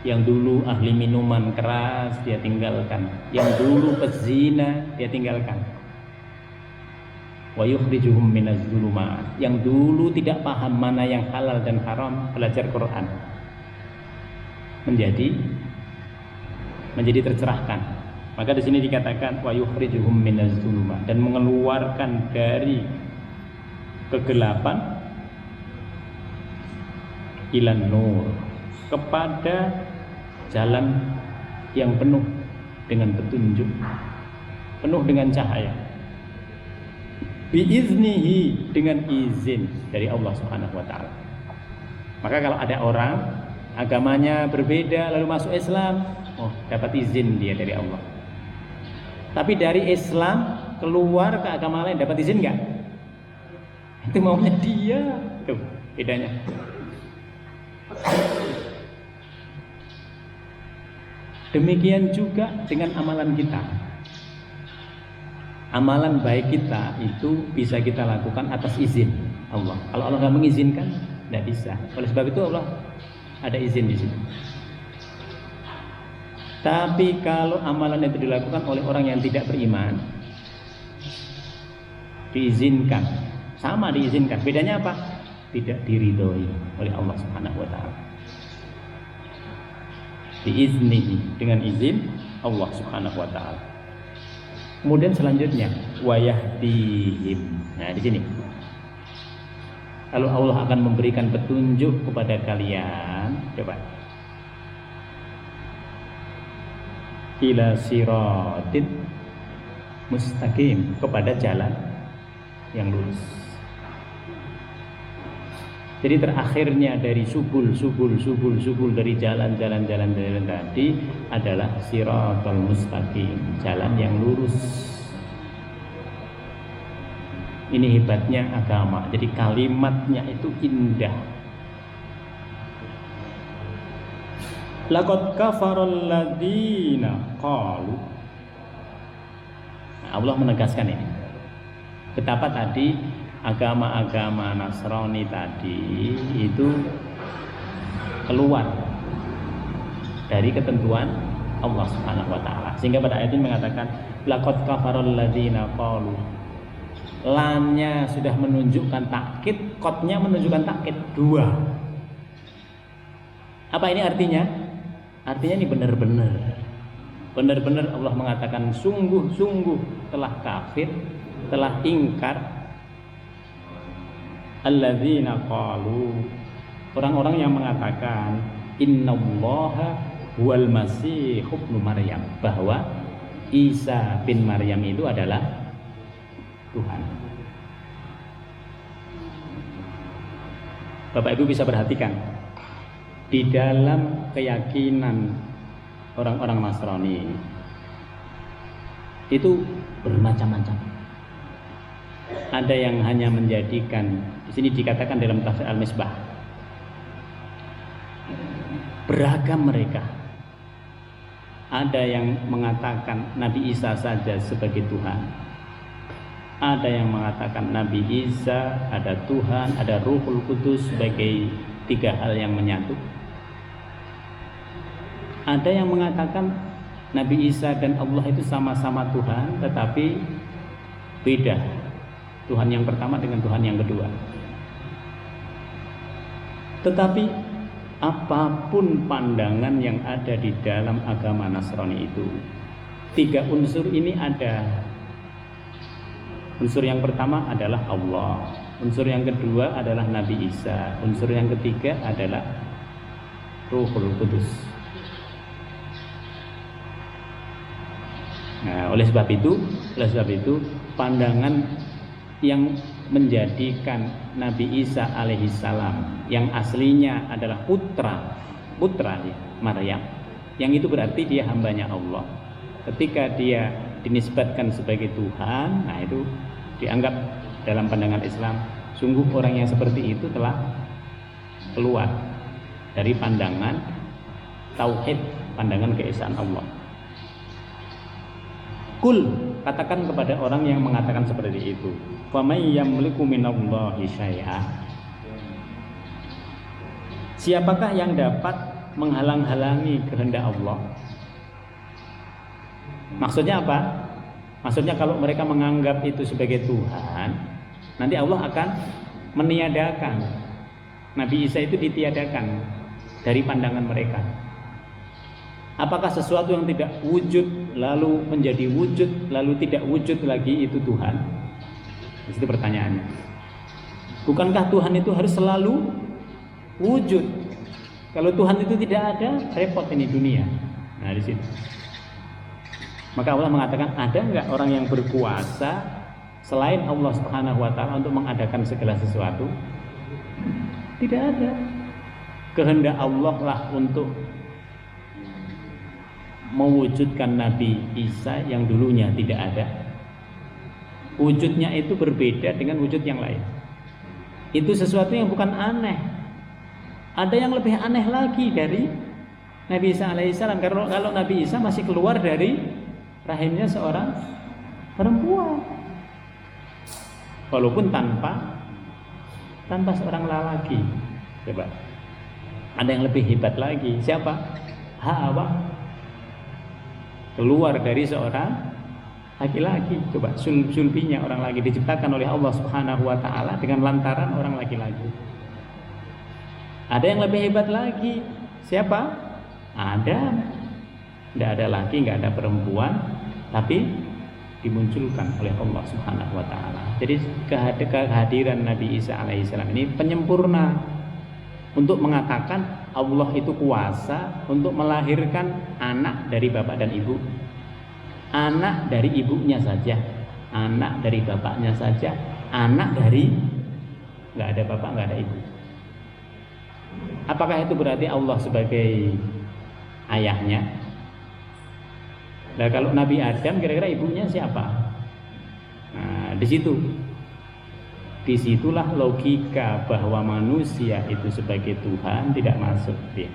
Yang dulu ahli minuman keras, dia tinggalkan. Yang dulu pezina, dia tinggalkan. Wa yukhrijuhum minaz zulumat, yang dulu tidak paham mana yang halal dan haram, belajar Quran, menjadi tercerahkan. Maka di sini dikatakan wa yukhrijuhum minaz zulumat, dan mengeluarkan dari kegelapan ilan nur, kepada jalan yang penuh dengan petunjuk, penuh dengan cahaya. Biiznihi, dengan izin dari Allah Subhanahu wa taala. Maka kalau ada orang agamanya berbeda lalu masuk Islam, oh, dapat izin dia dari Allah. Tapi dari Islam keluar ke agama lain dapat izin enggak? Itu maunya dia. Tuh bedanya. Demikian juga dengan amalan kita. Amalan baik kita itu bisa kita lakukan atas izin Allah. Kalau Allah nggak mengizinkan, tidak bisa. Oleh sebab itu Allah ada izin di sini. Tapi kalau amalan itu dilakukan oleh orang yang tidak beriman, diizinkan, sama diizinkan. Bedanya apa? Tidak diridhoi oleh Allah Subhanahu wa taala. Diiznihi, dengan izin Allah Subhanahu wa taala. Kemudian selanjutnya wayahdihim. Nah, di sini Kalau Allah akan memberikan petunjuk kepada kalian, coba, ila siratin mustaqim, kepada jalan yang lurus. Jadi terakhirnya dari subul dari jalan tadi adalah siratal mustaqim, jalan yang lurus. Ini hebatnya agama. Jadi kalimatnya itu indah. Laqad kafaral ladzina qalu. Allah menegaskan ini. Betapa tadi agama-agama Nasrani tadi itu keluar dari ketentuan Allah Subhanahu wa taala. Sehingga pada ayat ini mengatakan laqad kafaral ladzina qalu. Lamnya sudah menunjukkan takkid, qadnya menunjukkan takkid, dua. Apa ini artinya? Artinya ini benar-benar Allah mengatakan sungguh-sungguh telah kafir, telah ingkar alladzina qalu, orang-orang yang mengatakan innallaha huwal masih ibnu Maryam, bahwa Isa bin Maryam itu adalah Tuhan. Bapak Ibu bisa perhatikan di dalam keyakinan orang-orang Nasrani itu bermacam-macam. Ada yang hanya menjadikan, di sini dikatakan dalam tafsir Al-Misbah, beragam mereka. Ada yang mengatakan Nabi Isa saja sebagai Tuhan. Ada yang mengatakan Nabi Isa, ada Tuhan, ada Ruhul Kudus sebagai tiga hal yang menyatu. Ada yang mengatakan Nabi Isa dan Allah itu sama-sama Tuhan, tetapi beda. Tuhan yang pertama dengan Tuhan yang kedua. Tetapi apapun pandangan yang ada di dalam agama Nasrani itu, tiga unsur ini ada. Unsur yang pertama adalah Allah, unsur yang kedua adalah Nabi Isa, unsur yang ketiga adalah Ruhul Kudus. Nah, oleh sebab itu pandangan yang menjadikan Nabi Isa alaihissalam yang aslinya adalah putra Maryam, yang itu berarti dia hambanya Allah. Ketika dia dinisbatkan sebagai Tuhan, nah itu dianggap dalam pandangan Islam, sungguh orang yang seperti itu telah keluar dari pandangan tauhid, pandangan keesaan Allah. Kul, katakan kepada orang yang mengatakan seperti itu, famay yamliku minallahi syai'a, siapakah yang dapat menghalang-halangi kehendak Allah? Maksudnya apa? Maksudnya kalau mereka menganggap itu sebagai Tuhan, nanti Allah akan meniadakan. Nabi Isa itu ditiadakan dari pandangan mereka. Apakah sesuatu yang tidak wujud lalu menjadi wujud, lalu tidak wujud lagi itu Tuhan? Itu pertanyaannya. Bukankah Tuhan itu harus selalu wujud? Kalau Tuhan itu tidak ada, repot ini dunia. Nah, di situ. Maka Allah mengatakan, ada enggak orang yang berkuasa selain Allah Subhanahu wa taala untuk mengadakan segala sesuatu? Tidak ada. Kehendak Allah lah untuk mewujudkan Nabi Isa yang dulunya tidak ada. Wujudnya itu berbeda dengan wujud yang lain. Itu sesuatu yang bukan aneh. Ada yang lebih aneh lagi dari Nabi Isa alaihissalam. Kalau Nabi Isa masih keluar dari rahimnya seorang perempuan, walaupun tanpa seorang lelaki. Coba, ada yang lebih hebat lagi. Siapa? Hawa keluar dari seorang laki-laki. Coba, sulbinya orang lagi diciptakan oleh Allah Subhanahu wa taala dengan lantaran orang laki-laki. Ada yang lebih hebat lagi. Siapa? Adam. Tidak ada laki, nggak ada perempuan, tapi dimunculkan oleh Allah Subhanahu wa taala. Jadi kehadiran Nabi Isa alaihissalam ini penyempurna untuk mengatakan Allah itu kuasa untuk melahirkan anak dari bapak dan ibu, anak dari ibunya saja, anak dari bapaknya saja, anak dari nggak ada bapak nggak ada ibu. Apakah itu berarti Allah sebagai ayahnya? Nah, kalau Nabi Adam kira-kira ibunya siapa? Nah, disitulah logika bahwa manusia itu sebagai Tuhan tidak masuk ya.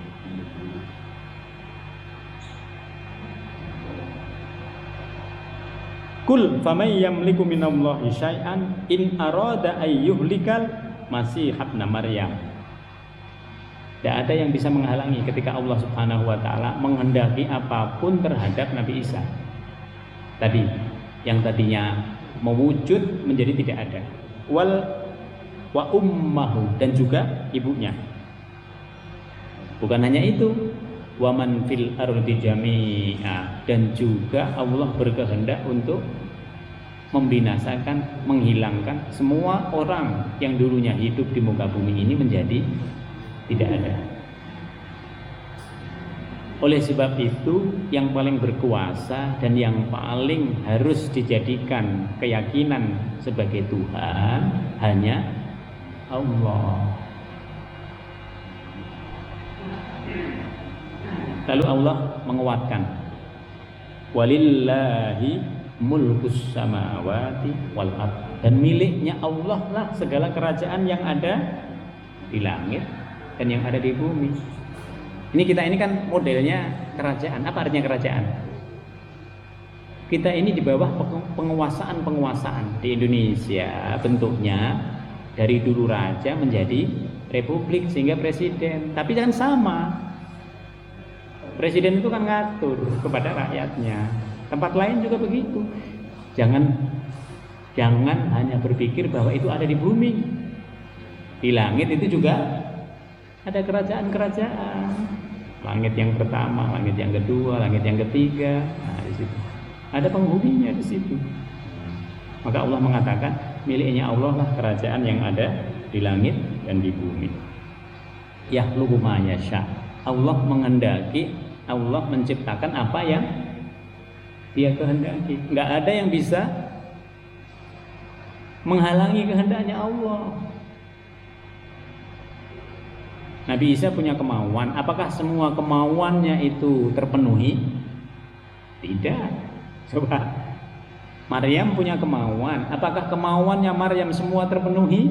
Kul faman yamliku minallahi syai'an in arada ayyuhlikal masih ibna Maryam. Tidak ada yang bisa menghalangi ketika Allah Subhanahu wa taala menghendaki apapun terhadap Nabi Isa. Tadi yang tadinya mewujud menjadi tidak ada. Wa ummahu, dan juga ibunya. Bukan hanya itu, wa man fil ardi jami'a, dan juga Allah berkehendak untuk membinasakan, menghilangkan semua orang yang dulunya hidup di muka bumi ini menjadi tidak ada. Oleh sebab itu, yang paling berkuasa dan yang paling harus dijadikan keyakinan sebagai Tuhan hanya Allah. Lalu Allah menguatkan, walillahi mulkus samawati wal ardh, dan miliknya Allah lah segala kerajaan yang ada di langit dan yang ada di bumi. Kita ini kan modelnya kerajaan. Apa artinya kerajaan? Kita ini di bawah penguasaan di Indonesia, bentuknya dari dulu raja menjadi republik sehingga presiden. Tapi kan sama, presiden itu kan ngatur kepada rakyatnya. Tempat lain juga begitu. Jangan hanya berpikir bahwa itu ada di bumi. Di langit itu juga ada kerajaan-kerajaan. Langit yang pertama, langit yang kedua, langit yang ketiga. Nah, di situ ada penghuninya di situ. Maka Allah mengatakan miliknya Allah lah kerajaan yang ada di langit dan di bumi. Yakhluqu ma yasha. Allah menghendaki, Allah menciptakan apa yang Dia kehendaki. Enggak ada yang bisa menghalangi kehendaknya Allah. Nabi Isa punya kemauan. Apakah semua kemauannya itu terpenuhi? Tidak. Coba. Maryam punya kemauan. Apakah kemauannya Maryam semua terpenuhi?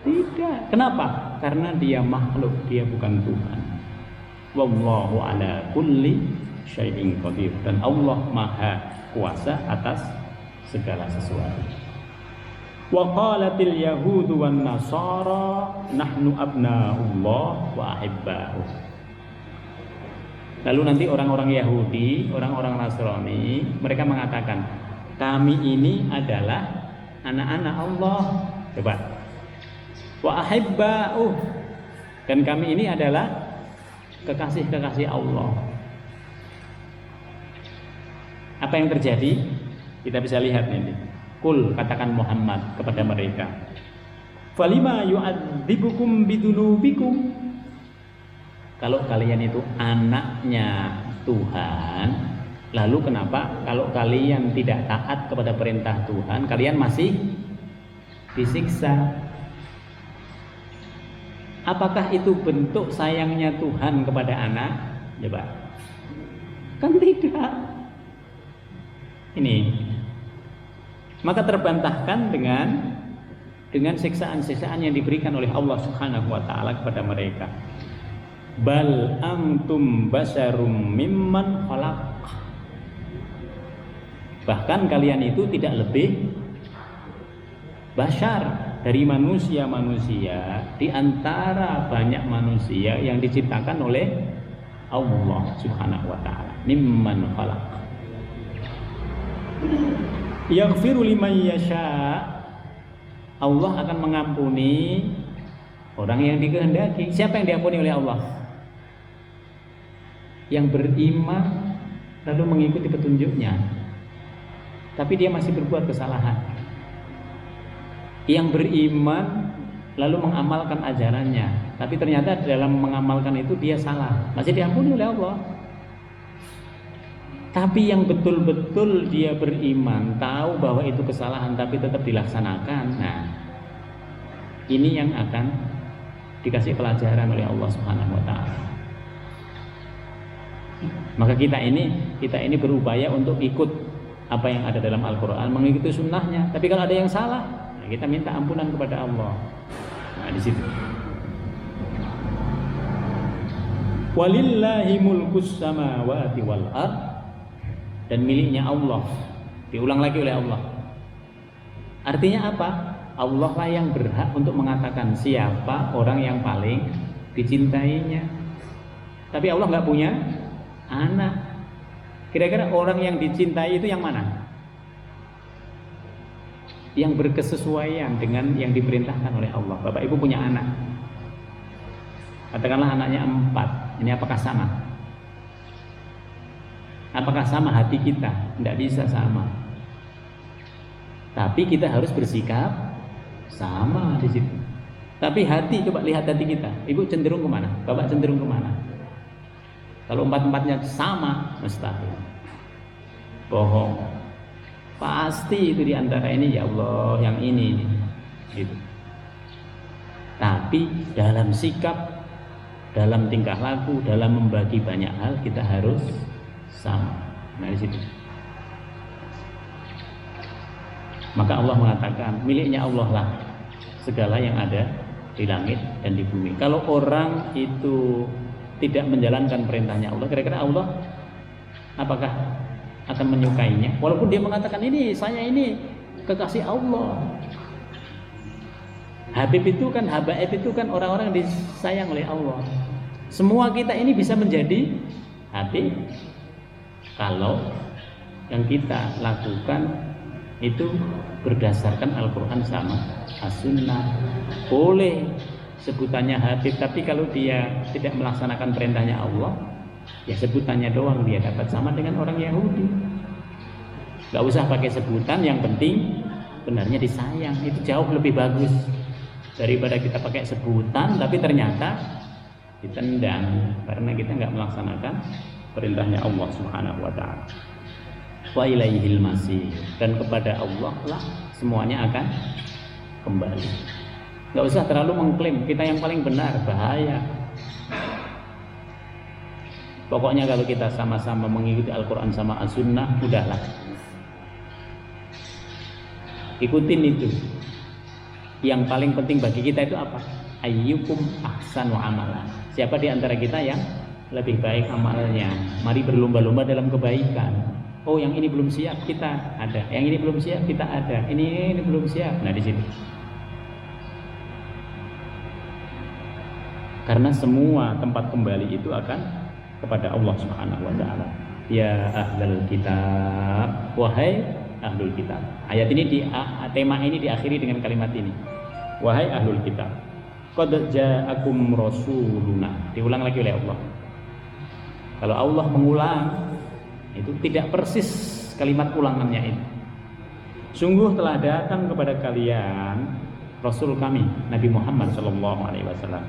Tidak. Kenapa? Karena dia makhluk, dia bukan Tuhan. Wallahu ala kulli syai'in qadir, dan Allah Maha kuasa atas segala sesuatu. Wa qalatil yahudu wan nasara nahnu abna'ullah wa ahibba'uh. Lalu nanti orang-orang Yahudi, orang-orang Nasrani, mereka mengatakan kami ini adalah anak-anak Allah. Coba. Wa ahibba'uh, dan kami ini adalah kekasih-kekasih Allah. Apa yang terjadi? Kita bisa lihat nanti. Kul, katakan Muhammad kepada mereka, falima yu'adzibukum bidunubikum. Kalau kalian itu anaknya Tuhan, lalu kenapa kalau kalian tidak taat kepada perintah Tuhan, kalian masih disiksa? Apakah itu bentuk sayangnya Tuhan kepada anak? Coba. Kan tidak. Ini. Maka terbantahkan dengan siksaan-siksaan yang diberikan oleh Allah Subhanahu wa taala kepada mereka. Bal antum basarum mimman khalaq. Bahkan kalian itu tidak lebih bashar dari manusia-manusia di antara banyak manusia yang diciptakan oleh Allah Subhanahu wa taala. Mimman khalaq. Yaghfiru liman yasha. Allah akan mengampuni orang yang dikehendaki. Siapa yang diampuni oleh Allah? Yang beriman lalu mengikuti petunjuknya. tapi dia masih berbuat kesalahan. Yang beriman lalu mengamalkan ajarannya, tapi ternyata dalam mengamalkan itu dia salah, masih diampuni oleh Allah. Tapi yang betul-betul dia beriman, tahu bahwa itu kesalahan tapi tetap dilaksanakan, nah ini yang akan dikasih pelajaran oleh Allah Subhanahu wa taala. Maka kita ini berupaya untuk ikut apa yang ada dalam Al-Qur'an, mengikuti sunnahnya. Tapi kalau ada yang salah, nah kita minta ampunan kepada Allah. Nah, di situ. Walillahi mulkus samawati wal ard, dan miliknya Allah. Diulang lagi oleh Allah. Artinya apa? Allah lah yang berhak untuk mengatakan siapa orang yang paling dicintainya. Tapi Allah nggak punya anak. Kira-kira orang yang dicintai itu yang mana? Yang berkesesuaian dengan yang diperintahkan oleh Allah. Bapak Ibu punya anak, katakanlah anaknya 4. Ini apakah sama? Apakah sama hati kita? Tidak bisa sama. Tapi kita harus bersikap sama di situ. Tapi hati, coba lihat hati kita. Ibu cenderung kemana? Bapak cenderung kemana? Kalau 4-4-nya sama, mustahil. Bohong. Pasti itu diantara ini, ya Allah, yang ini. Gitu. Tapi dalam sikap, dalam tingkah laku, dalam membagi banyak hal, kita harus sama. Nah, di situ. Maka Allah mengatakan miliknya Allah lah segala yang ada di langit dan di bumi. Kalau orang itu tidak menjalankan perintahnya Allah, kira-kira Allah apakah akan menyukainya? Walaupun dia mengatakan saya ini kekasih Allah. Habib itu kan, habaib itu kan orang-orang yang disayang oleh Allah. Semua kita ini bisa menjadi habib kalau yang kita lakukan itu berdasarkan Al-Quran sama As-Sunnah. Boleh sebutannya habib, tapi kalau dia tidak melaksanakan perintahnya Allah, ya sebutannya doang, dia dapat sama dengan orang Yahudi. Gak usah pakai sebutan, yang penting benarnya disayang. Itu jauh lebih bagus daripada kita pakai sebutan tapi ternyata ditendang karena kita nggak melaksanakan perintahnya Allah Subhanahu wa taala. Wa ilaihil masih, dan kepada Allah lah semuanya akan kembali. Enggak usah terlalu mengklaim kita yang paling benar, bahaya. Pokoknya kalau kita sama-sama mengikuti Al-Qur'an sama As-Sunnah, udahlah. Ikutin itu. Yang paling penting bagi kita itu apa? Ayyukum ahsanu amala. Siapa di antara kita yang lebih baik amalnya? Mari berlomba-lomba dalam kebaikan. Oh, yang ini belum siap, kita ada. Yang ini belum siap, kita ada. Ini belum siap. Nah, di sini. Karena semua tempat kembali itu akan kepada Allah Subhanahu wa taala. Ya ahlul kitab, wahai ahlul kitab. Ayat ini tema ini diakhiri dengan kalimat ini. Wahai ahlul kitab, qad ja'akum rasuluna. Diulang lagi oleh Allah. Kalau Allah mengulang, itu tidak persis kalimat ulangannya itu. Sungguh telah datang kepada kalian Rasul kami Nabi Muhammad SAW,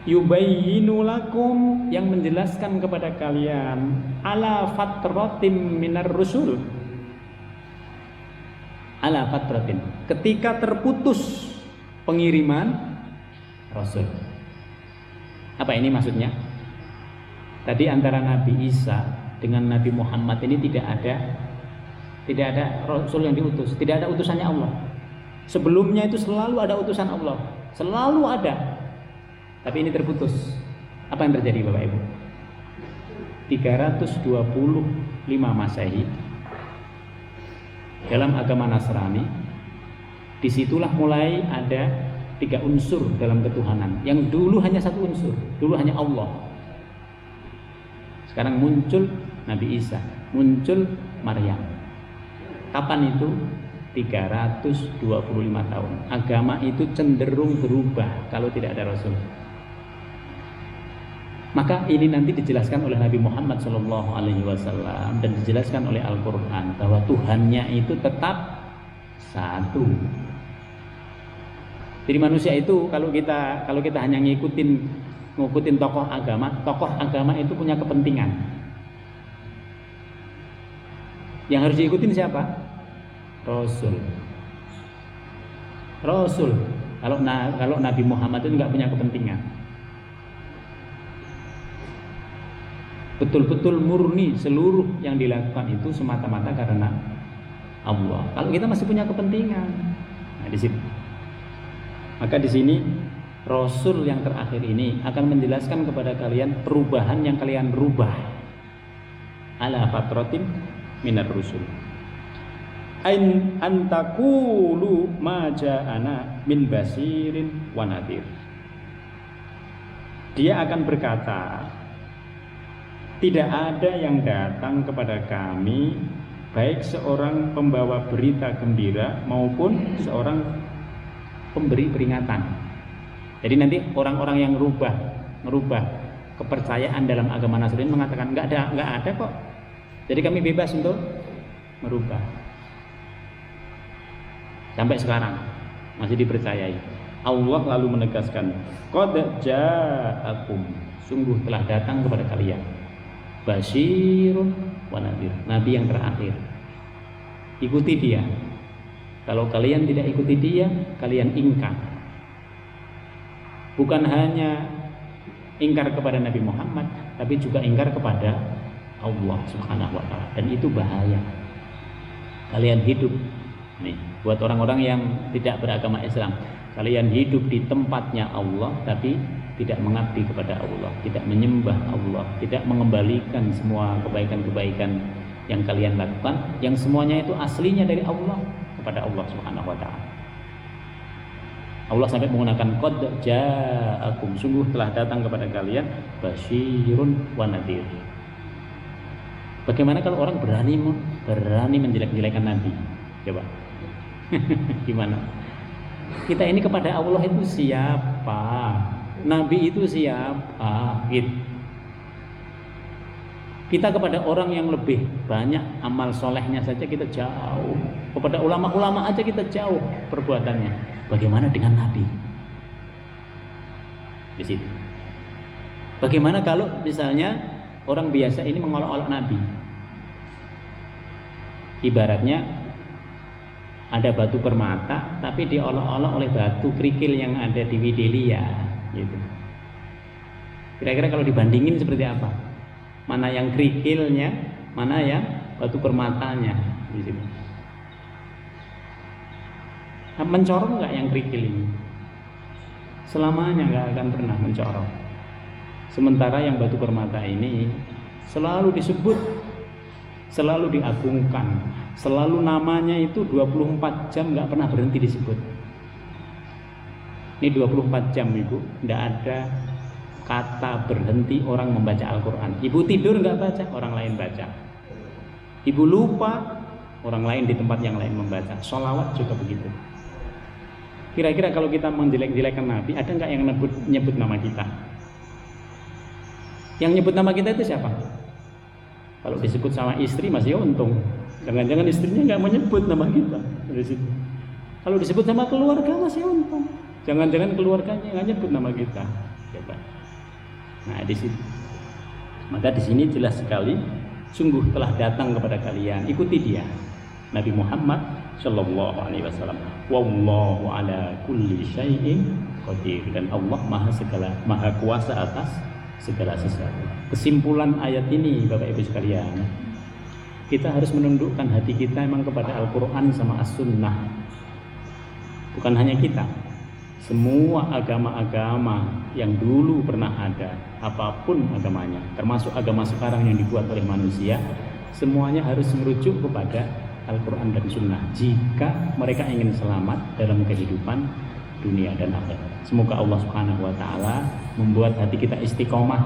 yubayyinu lakum, yang menjelaskan kepada kalian, ala fatratin minar rusul, ala fatratin, ketika terputus pengiriman Rasul. Apa ini maksudnya? Tadi antara Nabi Isa dengan Nabi Muhammad ini tidak ada Rasul yang diutus, tidak ada utusannya Allah. Sebelumnya itu selalu ada utusan Allah, selalu ada. Tapi ini terputus. Apa yang terjadi Bapak Ibu? 325 Masehi dalam agama Nasrani, disitulah mulai ada 3 unsur dalam ketuhanan. Yang dulu hanya 1 unsur, dulu hanya Allah. Sekarang muncul Nabi Isa, muncul Maryam. Kapan itu? 325 tahun. Agama itu cenderung berubah kalau tidak ada Rasul. Maka ini nanti dijelaskan oleh Nabi Muhammad SAW dan dijelaskan oleh Al-Quran bahwa Tuhannya itu tetap satu. Jadi manusia itu kalau kita hanya ngikutin tokoh agama itu punya kepentingan. Yang harus diikutin siapa? Rasul. Kalau Nabi Muhammad itu nggak punya kepentingan. Betul-betul murni, seluruh yang dilakukan itu semata-mata karena Allah. Kalau kita masih punya kepentingan, nah di situ. Maka di sini Rasul yang terakhir ini akan menjelaskan kepada kalian perubahan yang kalian rubah ala fatratin minar rusul. Antakulu ma ja'ana min basirin wa nadhir. Dia akan berkata, tidak ada yang datang kepada kami baik seorang pembawa berita gembira maupun seorang pemberi peringatan. Jadi nanti orang-orang yang merubah kepercayaan dalam agama Nasrani mengatakan nggak ada kok. Jadi kami bebas untuk merubah. Sampai sekarang masih dipercayai. Allah lalu menegaskan, qad ja'akum, sungguh telah datang kepada kalian basyirun wa nadhir, nabi yang terakhir. Ikuti dia. Kalau kalian tidak ikuti dia, kalian ingkar. Bukan hanya ingkar kepada Nabi Muhammad, tapi juga ingkar kepada Allah Subhanahu wa taala, dan itu bahaya. Kalian hidup nih, buat orang-orang yang tidak beragama Islam, kalian hidup di tempatnya Allah tapi tidak mengabdi kepada Allah, tidak menyembah Allah, tidak mengembalikan semua kebaikan-kebaikan yang kalian lakukan, yang semuanya itu aslinya dari Allah kepada Allah Subhanahu wa taala. Allah sampai menggunakan qad ja'akum, sungguh telah datang kepada kalian basyirun wa nadhir. Bagaimana kalau orang berani menjelek-jelekan Nabi? Coba. Gimana? Kita ini kepada Allah itu siapa? Nabi itu siapa? Gitu. Kita kepada orang yang lebih banyak amal solehnya saja kita jauh. Kepada ulama-ulama aja kita jauh perbuatannya. Bagaimana dengan Nabi? Di situ. Bagaimana kalau misalnya orang biasa ini mengolok-olok Nabi? Ibaratnya ada batu permata tapi diolok-olok oleh batu kerikil yang ada di Widelia gitu. Kira-kira kalau dibandingin seperti apa? Mana yang kerikilnya, mana yang batu permatanya di situ. Mencorong nggak yang kerikil ini? Selamanya nggak akan pernah mencorong. Sementara yang batu permata ini selalu disebut, selalu diagungkan, selalu namanya itu 24 jam nggak pernah berhenti disebut. Ini 24 jam Ibu, nggak ada kata berhenti orang membaca Al-Quran. Ibu tidur nggak baca, orang lain baca. Ibu lupa, orang lain di tempat yang lain membaca. Sholawat juga begitu. Kira-kira kalau kita menjelek-jelekan Nabi, ada nggak yang nyebut nama kita? Yang nyebut nama kita itu siapa? Kalau disebut sama istri masih untung. Jangan-jangan istrinya nggak menyebut nama kita. Kalau disebut sama keluarga masih untung. Jangan-jangan keluarganya nggak nyebut nama kita. Coba. Nah di situ. Maka di sini jelas sekali, sungguh telah datang kepada kalian. Ikuti dia, Nabi Muhammad Shallallahu Alaihi Wasallam. Wallahu ala kulli syai'in qadir, dan Allah maha kuasa atas segala sesuatu. Kesimpulan ayat ini Bapak Ibu sekalian, kita harus menundukkan hati kita memang kepada Al-Quran sama As-Sunnah. Bukan hanya kita, semua agama-agama yang dulu pernah ada, apapun agamanya, termasuk agama sekarang yang dibuat oleh manusia, semuanya harus merujuk kepada Al-Quran dan Sunnah jika mereka ingin selamat dalam kehidupan dunia dan akhirat. Semoga Allah Subhanahu wa taala membuat hati kita istiqomah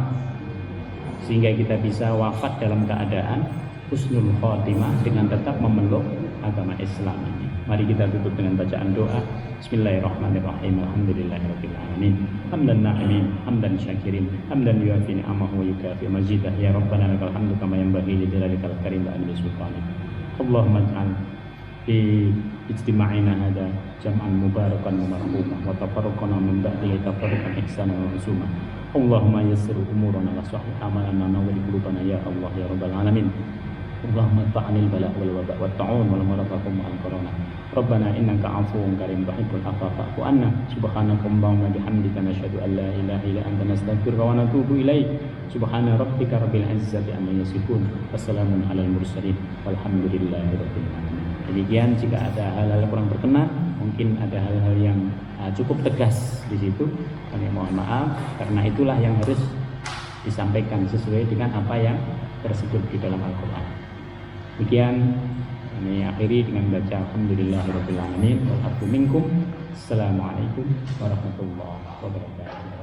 sehingga kita bisa wafat dalam keadaan husnul khotimah dengan tetap memeluk agama Islam ini. Mari kita tutup dengan bacaan doa. Bismillahirrahmanirrahim. Alhamdulillahirabbil alamin. Hamdan na'imin, hamdan syakirin, hamdan yuafi ni'amahu wa yukafi mazidah. Ya Rabbana lakal hamdu kama yanbaghi li jalalikal karim wa anbi sultanik. Allahumma ij'al fi ijtima'ina hada jam'an mubarakan wa marhumah wa tafarruqana min ba'dihi tafarruqan ihsanan wa husuma. Allahumma yassir umurana wa sahih amalana wa nawwir qulubana ya Allah ya rabbal alamin. Allahumma ta'anil bala wal waba wat ta'un wal maradakum al corona. Rabbana innaka 'afuwun karim tuhibbul 'afwa fa'fu anna. Subhanaka Allahumma bihamdika nasyhadu an la ilaha illa anta nastaghfiruka wa natubu ilaik. Subhana rabbika rabbil izzati amma yasifun. Wassalamun alal mursalin walhamdulillahi rabbil alamin. Demikian, jika ada hal-hal yang kurang berkenan, mungkin ada hal-hal yang cukup tegas di situ, kami mohon maaf, karena itulah yang harus disampaikan sesuai dengan apa yang tersebut di dalam Al-Quran. Demikian, kami akhiri dengan baca Alhamdulillahirabbil alamin wal afu minkum. Assalamualaikum warahmatullahi wabarakatuh.